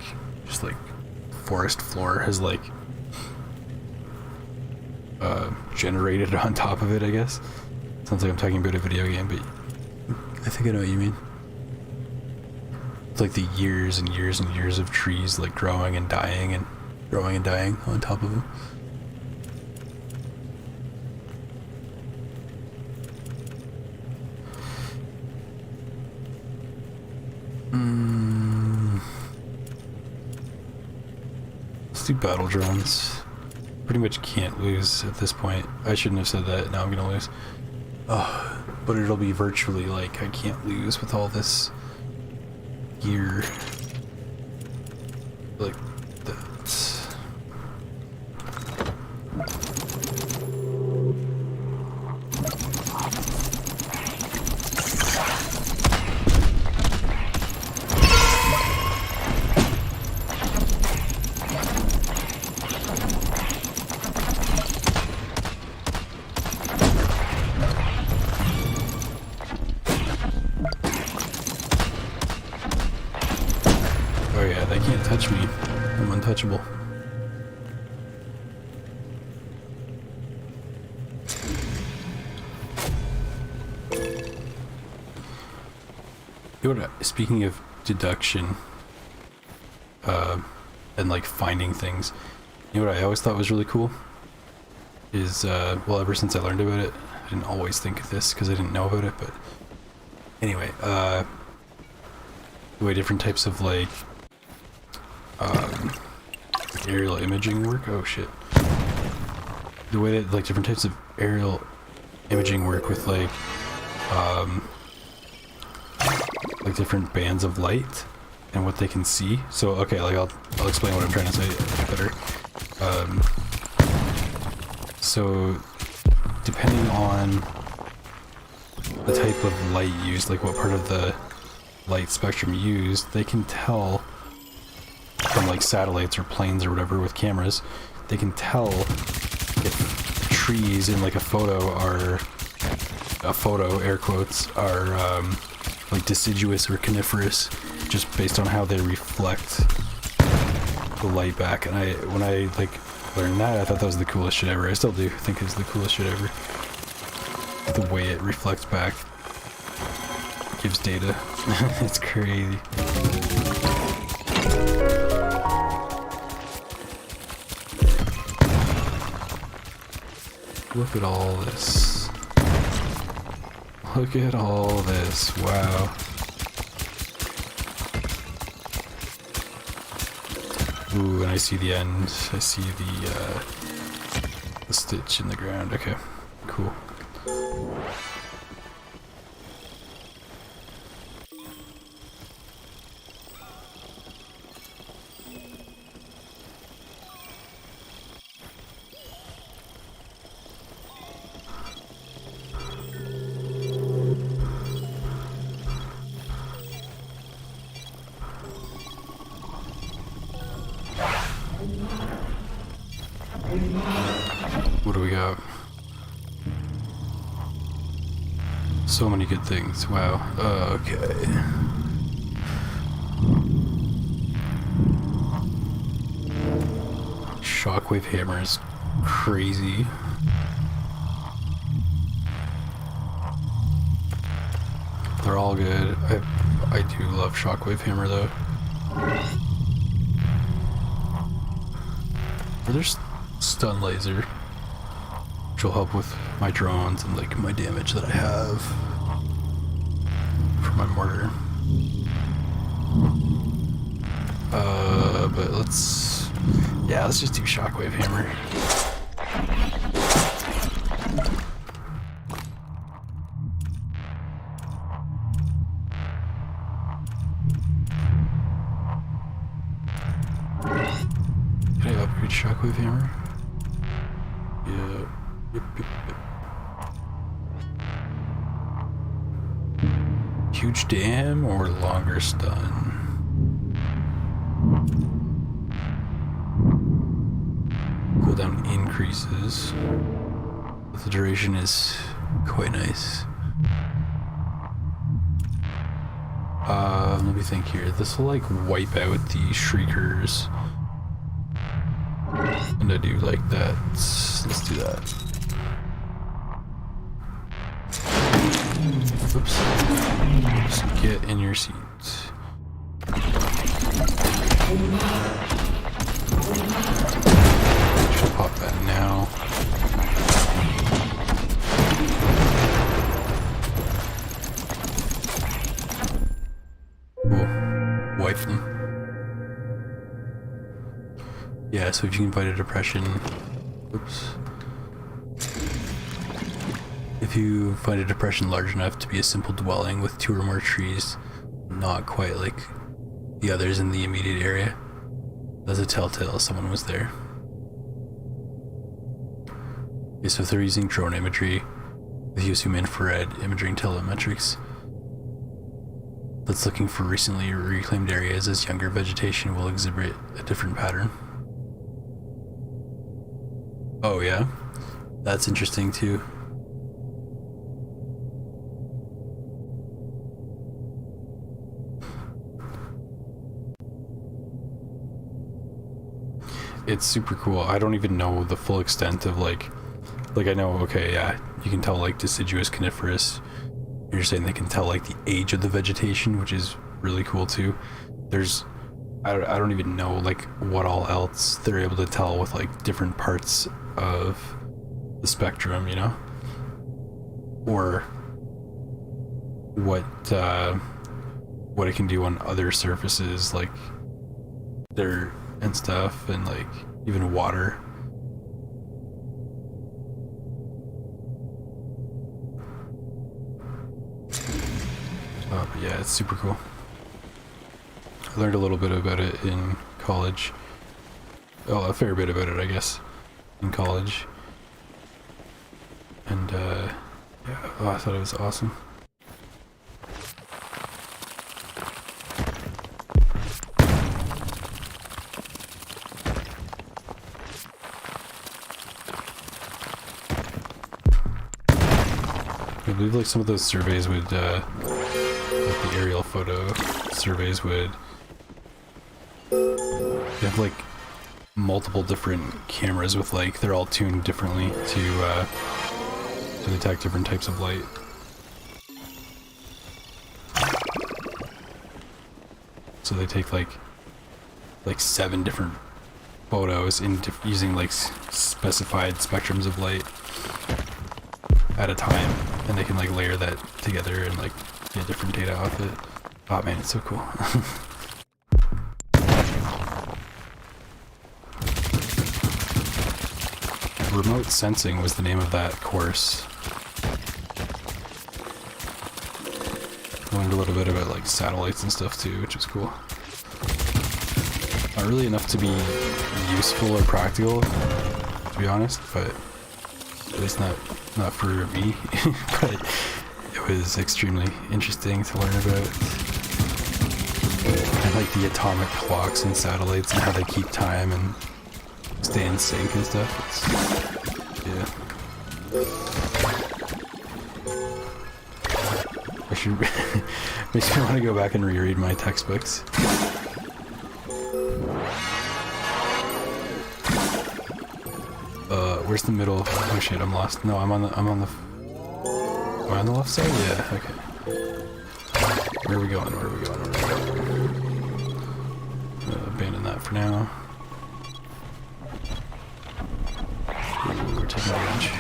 just like, forest floor has like, generated on top of it, I guess. Sounds like I'm talking about a video game, but I think I know what you mean. It's like the years and years and years of trees, like, growing and dying and growing and dying on top of them. Let's do battle drones. Pretty much can't lose at this point. I shouldn't have said that, now I'm gonna lose. Oh, but it'll be virtually like I can't lose with all this gear. Like that. Oh yeah, they can't touch me. I'm untouchable. You know what, speaking of deduction, and like finding things, you know what I always thought was really cool? Is, well, ever since I learned about it, I didn't always think of this because I didn't know about it, but anyway, the way different types of like, aerial imaging work. Oh shit. The way that like different types of aerial imaging work with like different bands of light and what they can see. So okay, like I'll explain what I'm trying to say better. So depending on the type of light used, like what part of the light spectrum used, they can tell from like satellites or planes or whatever with cameras, they can tell if trees in like a photo are, air quotes, are like deciduous or coniferous just based on how they reflect the light back, and when I like learned that, I thought that was the coolest shit ever. I still do think it's the coolest shit ever. The way it reflects back, gives data. It's crazy. Look at all this. Look at all this. Wow. Ooh, and I see the end. I see the stitch in the ground. Okay, cool. What do we got? So many good things. Wow. Okay. Shockwave hammer is crazy. They're all good. I do love shockwave hammer though. There's stun laser, which will help with my drones and like my damage that I have for my mortar. But let's just do shockwave hammer. Can I upgrade shockwave hammer? Yeah. Yep. Huge dam or longer stun? Cooldown increases, but the duration is quite nice. Let me think here. This will like wipe out the shriekers. And I do like that. Let's do that. Oops. Just get in your seat. Should pop that now. Cool. Wipe them. Yeah, so if you can fight a depression, oops. If you find a depression large enough to be a simple dwelling with 2 or more trees, not quite like the others in the immediate area, that's a telltale someone was there. Okay, so if they're using drone imagery with use of infrared imaging telemetrics, that's looking for recently reclaimed areas, as younger vegetation will exhibit a different pattern. Oh yeah, that's interesting too. It's super cool. I don't even know the full extent of like I know, okay, yeah, you can tell like deciduous coniferous. You're saying they can tell like the age of the vegetation, which is really cool too. There's, I don't even know like what all else they're able to tell with like different parts of the spectrum, you know, or what it can do on other surfaces like dirt and stuff, and like even water. But yeah, it's super cool. I learned a little bit about it in college. Oh, a fair bit about it, I guess, in college. And yeah, I thought it was awesome. I believe like some of those surveys would, like the aerial photo surveys would You have like multiple different cameras with like they're all tuned differently to detect different types of light. So they take like 7 different photos in using like specified spectrums of light at a time, and they can like layer that together and like get different data off it. Oh man, it's so cool. Remote sensing was the name of that course. I learned a little bit about like satellites and stuff too, which was cool. Not really enough to be useful or practical, to be honest, but at least not for me. But it was extremely interesting to learn about. And like the atomic clocks and satellites and how they keep time and stay in sync and stuff. Yeah. I should makes me want to go back and reread my textbooks. Where's the middle? Oh shit, I'm lost. No, am I on the left side? Yeah, okay. Where are we going? Abandon that for now. Ooh, we're taking damage.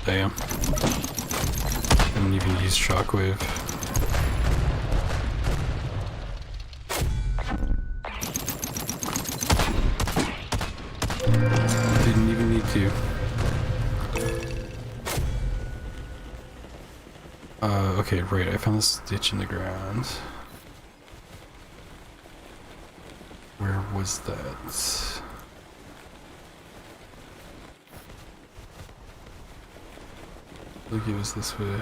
Damn. Didn't even use shockwave. Didn't even need to. Okay, right, I found this ditch in the ground. Where was that? I think it was this way.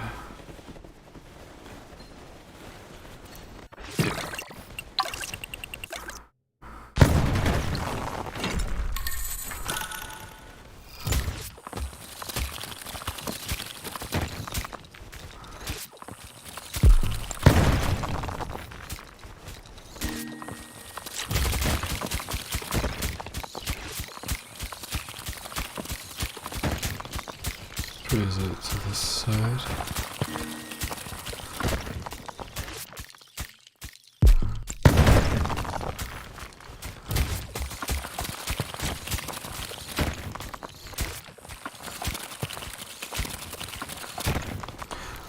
What is it? To this side?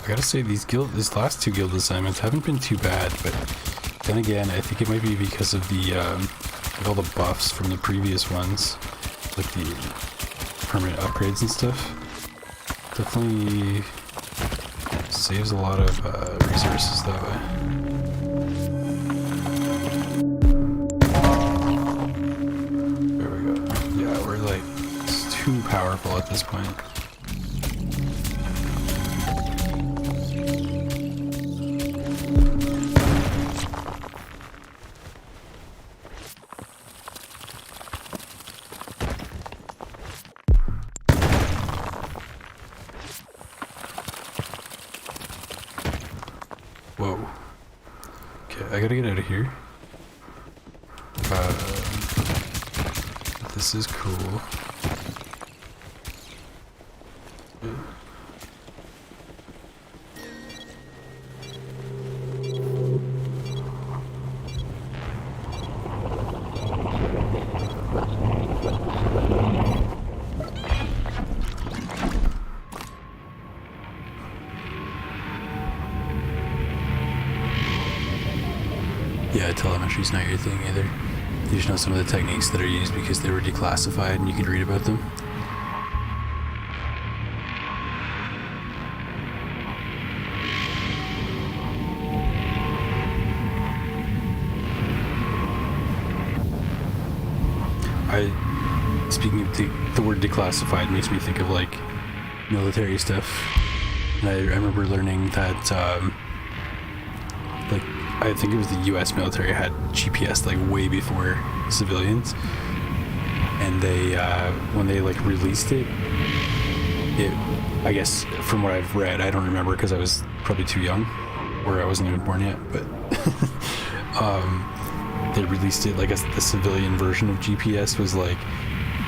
I gotta say, these last 2 guild assignments haven't been too bad, but then again, I think it might be because of the like all the buffs from the previous ones, like the permanent upgrades and stuff. Definitely saves a lot of resources that way. There we go. Yeah, we're like too powerful at this point. Whoa. Okay, I gotta get out of here. This is cool. Yeah, telemetry's not your thing either. You just know some of the techniques that are used because they were declassified and you can read about them. Speaking of the word declassified makes me think of like military stuff. And I remember learning that, like, I think it was the U.S. military had GPS like way before civilians, and they, when they like released it, I guess from what I've read, I don't remember because I was probably too young, or I wasn't even born yet, but they released it like the civilian version of GPS was like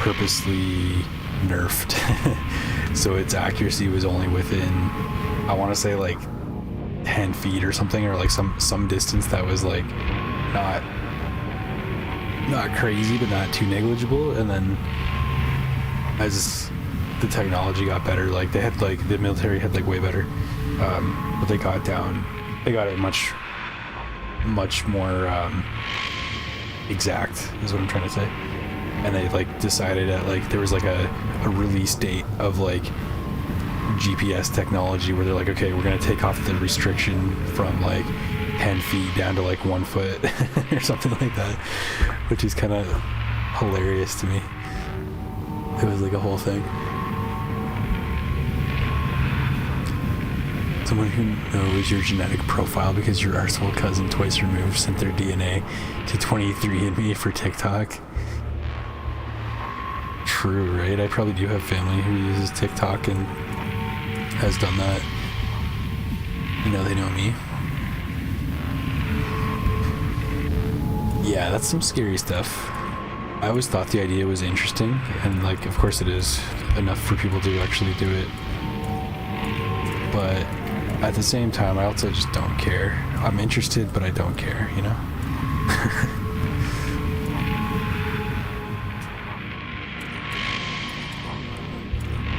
purposely nerfed. So its accuracy was only within, I want to say like 10 feet or something, or like some distance that was like not crazy but not too negligible. And then as the technology got better, like they had like the military had like way better, but they got it much more exact is what I'm trying to say. And they like decided that like there was like a release date of like GPS technology where they're like, okay, we're gonna take off the restriction from like 10 feet down to like 1 foot or something like that, which is kind of hilarious to me. It was like a whole thing. Someone who knows your genetic profile because your arsehole cousin twice removed sent their DNA to 23andMe for TikTok. True, right? I probably do have family who uses TikTok and has done that. You know, they know me. Yeah, that's some scary stuff. I always thought the idea was interesting, and like, of course it is enough for people to actually do it. But at the same time, I also just don't care. I'm interested, but I don't care, you know?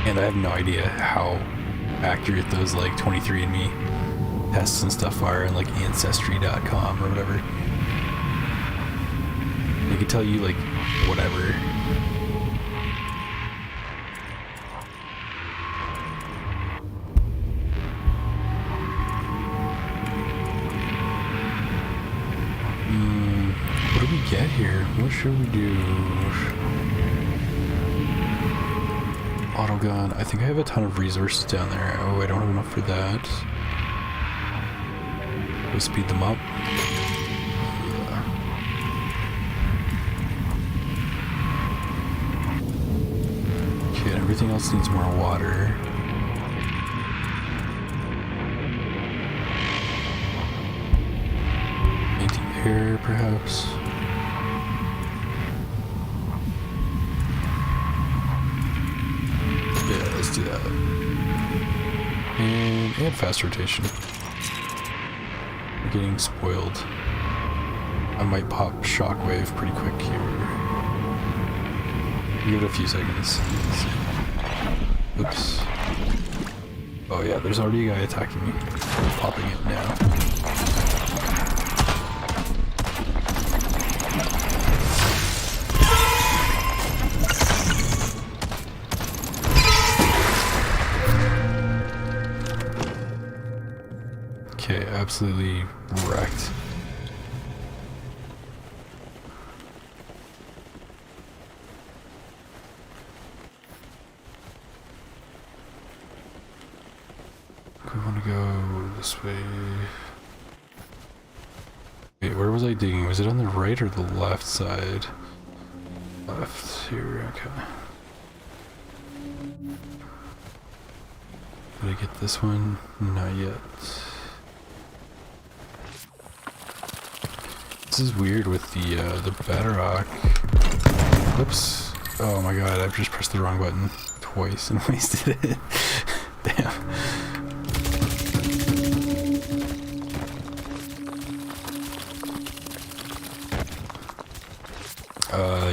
And I have no idea how accurate those like 23andMe tests and stuff are, and like Ancestry.com or whatever. They could tell you like whatever. What do we get here? What should we do? Autogun. I think I have a ton of resources down there. Oh, I don't have enough for that. We'll speed them up. Okay, and everything else needs more water. Anti-air, perhaps. Yeah, let's do that. And fast rotation. We're getting spoiled. I might pop shockwave pretty quick here. Give it a few seconds. Oops. Oh yeah, there's already a guy attacking me. I'm popping it now. Okay, absolutely wrecked. We want to go this way. Wait, where was I digging? Was it on the right or the left side? Left, here, okay. Did I get this one? Not yet. This is weird with the bedrock. Whoops. Oh my god, I've just pressed the wrong button twice and wasted it. Damn.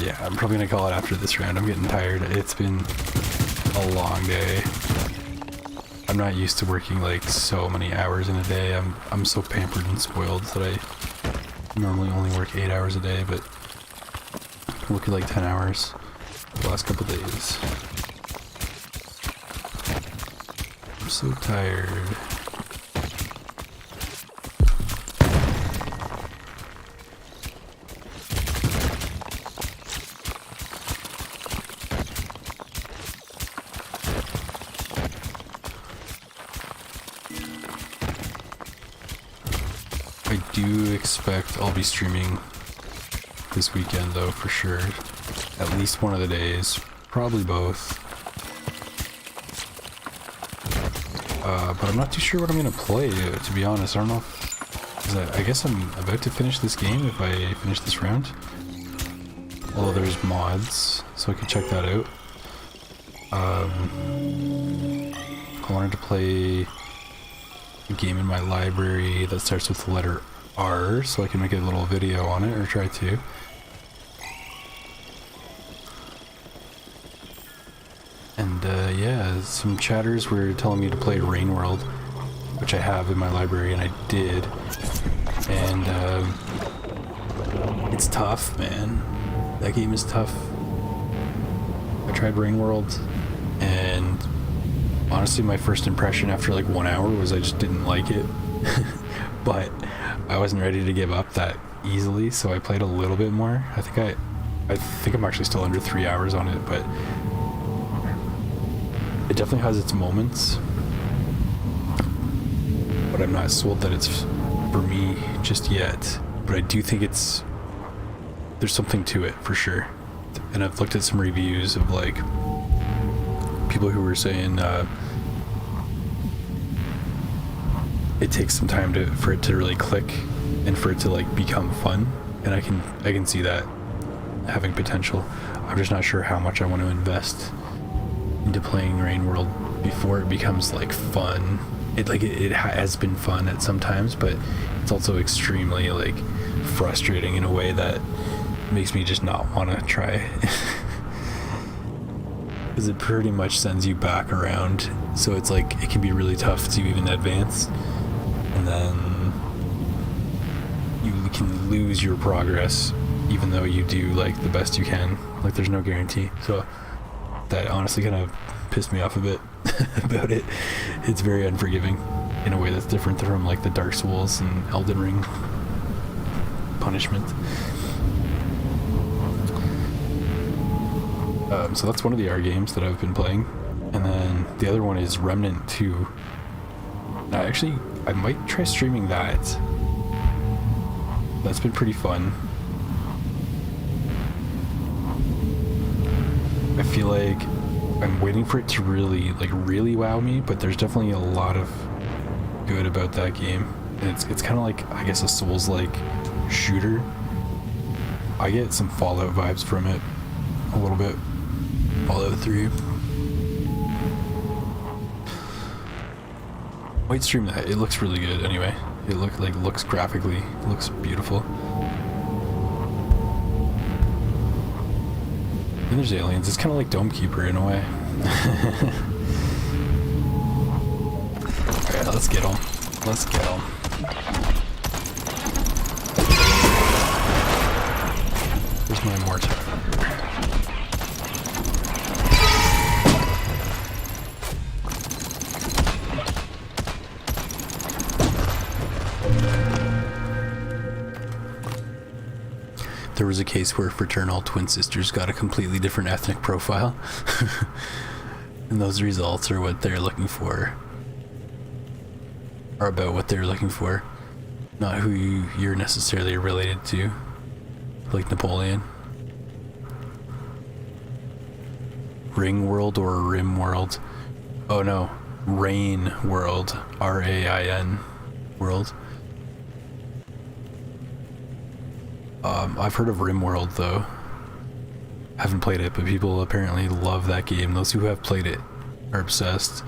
Yeah, I'm probably gonna call it after this round. I'm getting tired. It's been a long day. I'm not used to working like so many hours in a day. I'm so pampered and spoiled that I normally only work 8 hours a day, but I'm working like 10 hours the last couple days. I'm so tired. I do expect I'll be streaming this weekend though, for sure. At least one of the days, probably both. But I'm not too sure what I'm gonna play, to be honest. I don't know if, I guess I'm about to finish this game if I finish this round. Although there's mods, so I can check that out. I wanted to play a game in my library that starts with the letter R, so I can make a little video on it, or try to. And yeah, some chatters were telling me to play Rain World, which I have in my library, and I did. And it's tough, man. That game is tough. I tried Rain World, and honestly my first impression after like 1 hour was I just didn't like it. But I wasn't ready to give up that easily, so I played a little bit more. I think I'm actually still under 3 hours on it, but it definitely has its moments. But I'm not sold that it's for me just yet. But I do think there's something to it for sure. And I've looked at some reviews of like people who were saying it takes some time for it to really click and for it to like become fun, and I can see that having potential. I'm just not sure how much I want to invest into playing Rain World before it becomes like fun. It has been fun at some times, but it's also extremely like frustrating in a way that makes me just not want to try. Because it pretty much sends you back around, so it's like it can be really tough to even advance, and then you can lose your progress even though you do like the best you can. Like there's no guarantee. So that honestly kind of pissed me off a bit about it. It's very unforgiving in a way that's different from like the Dark Souls and Elden Ring punishment. So that's one of the R games that I've been playing, and then the other one is Remnant 2. Actually, I might try streaming that. That's been pretty fun. I feel like I'm waiting for it to really wow me, but there's definitely a lot of good about that game. And it's kind of like, I guess, a Souls-like shooter. I get some Fallout vibes from it a little bit. Fallout 3. Might stream that. It looks really good anyway. It looks graphically, it looks beautiful. And there's aliens. It's kind of like Dome Keeper in a way. Alright, let's get them. Let's get them. Where's my mortar? There was a case where fraternal twin sisters got a completely different ethnic profile. And those results are what they're looking for. Are about what they're looking for. Not who you're necessarily related to. Like Napoleon. Ring World or Rim World? Oh no. Rain World. R-A-I-N World. I've heard of RimWorld though. I haven't played it, but people apparently love that game. Those who have played it are obsessed.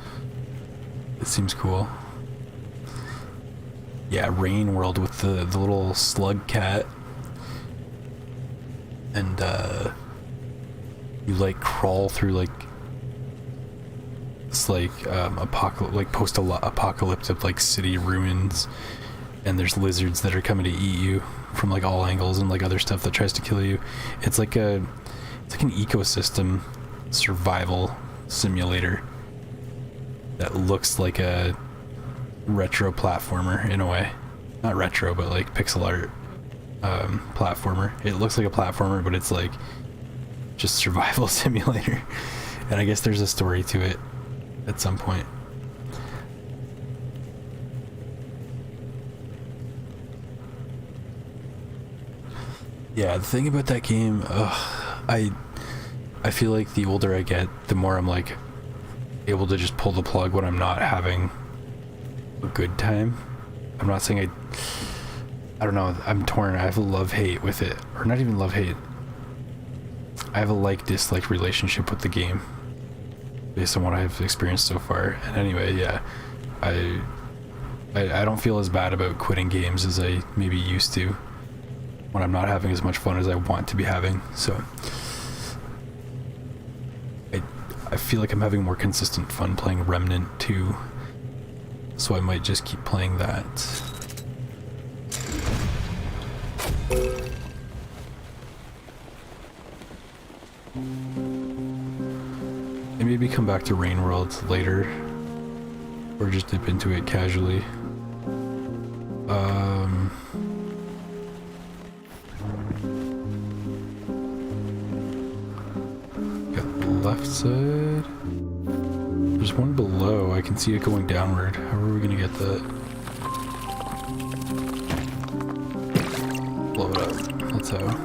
It seems cool. Yeah, Rain World with the little slug cat. And you like crawl through like it's like post-apocalyptic like city ruins, and there's lizards that are coming to eat you from like all angles, and like other stuff that tries to kill you. It's like an ecosystem survival simulator that looks like a retro platformer in a way. Not retro, but like pixel art platformer. It looks like a platformer, but it's like just survival simulator. And I guess there's a story to it at some point. Yeah, the thing about that game, I feel like the older I get, the more I'm like able to just pull the plug when I'm not having a good time. I'm not saying I don't know, I'm torn. I have a love-hate with it, or not even love-hate. I have a like-dislike relationship with the game based on what I've experienced so far. And anyway, yeah, I don't feel as bad about quitting games as I maybe used to when I'm not having as much fun as I want to be having. So I feel like I'm having more consistent fun playing Remnant 2, so I might just keep playing that. And maybe come back to Rain World later, or just dip into it casually. Got the left side. There's one below. I can see it going downward. How are we gonna get that? Blow it up. That's how.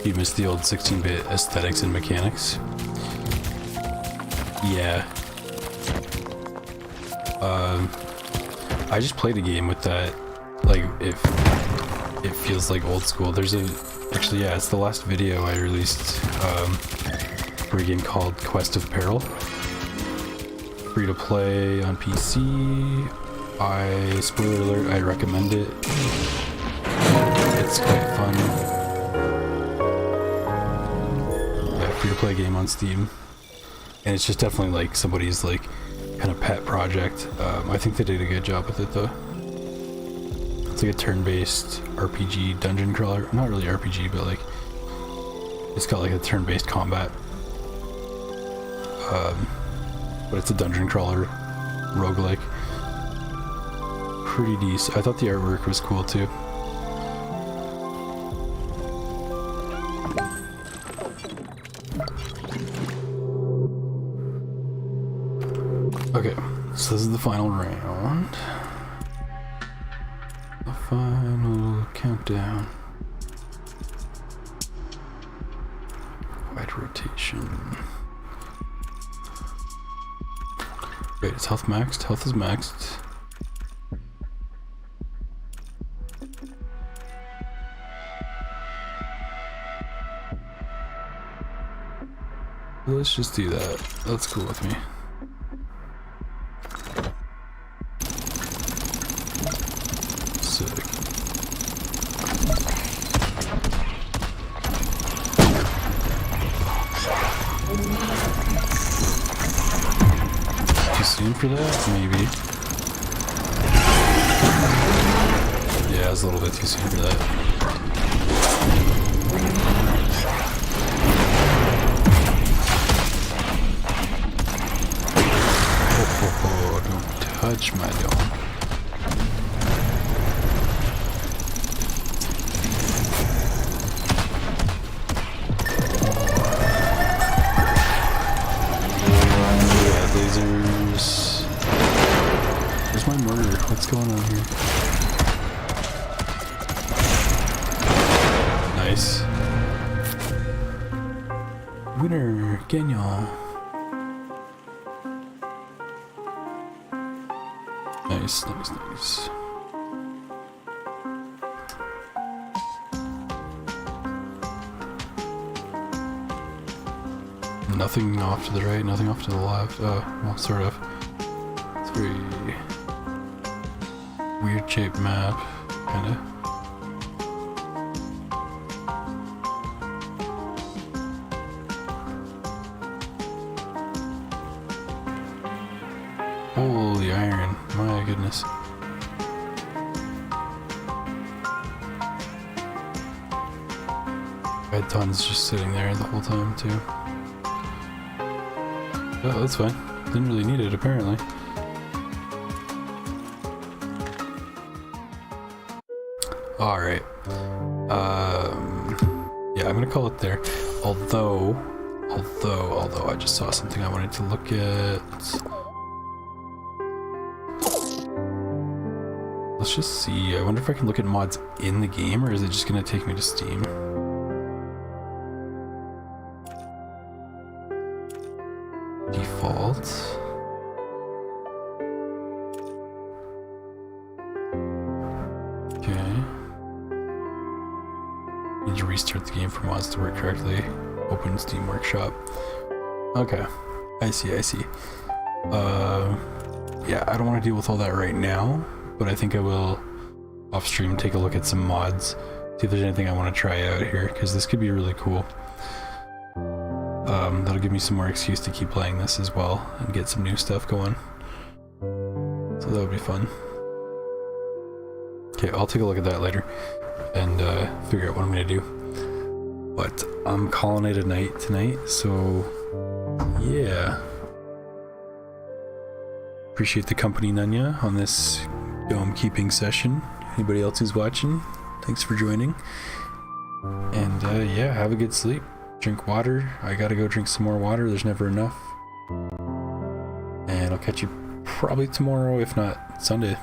You miss the old 16-bit aesthetics and mechanics? Yeah. I just played a game with that. Like, if it feels like old school. Actually, yeah, it's the last video I released for a game called Quest of Peril. Free to play on PC. Spoiler alert, I recommend it. It's quite fun. Free to play game on Steam, and it's just definitely like somebody's like kind of pet project. I think they did a good job with it though. It's like a turn-based RPG dungeon crawler. Not really RPG, but like it's got like a turn-based combat. But it's a dungeon crawler roguelike. Pretty decent. I thought the artwork was cool too. Okay, so this is the final round. The final countdown. Wide rotation. Wait, is health maxed? Health is maxed. Let's just do that. That's cool with me. Sick. Too soon for that? Maybe. Yeah, it's a little bit too soon for that. Oh, don't touch my dome. Yeah, lasers. Where's my murder? What's going on here? Nice. Winner, Gagnon. Nice, nice, nice. Nothing off to the right, nothing off to the left. Well, sort of. It's a very weird shaped map, kinda. Holy iron, my goodness. I had tons just sitting there the whole time too. Oh, that's fine. Didn't really need it apparently. Alright. Yeah, I'm gonna call it there. Although I just saw something I wanted to look at. Let's just see. I wonder if I can look at mods in the game, or is it just gonna take me to Steam? Default. Okay. Need to restart the game for mods to work correctly. Open Steam Workshop. Okay. I see. Yeah, I don't want to deal with all that right now, but I think I will off stream take a look at some mods, see if there's anything I want to try out here, because this could be really cool. That'll give me some more excuse to keep playing this as well and get some new stuff going. So that would be fun. Okay, I'll take a look at that later and figure out what I'm gonna do. But I'm calling it a night tonight, so yeah. Appreciate the company, Nanya, on this dome keeping session. Anybody else who's watching, thanks for joining. And yeah, have a good sleep. Drink water. I gotta go drink some more water. There's never enough. And I'll catch you probably tomorrow, if not Sunday.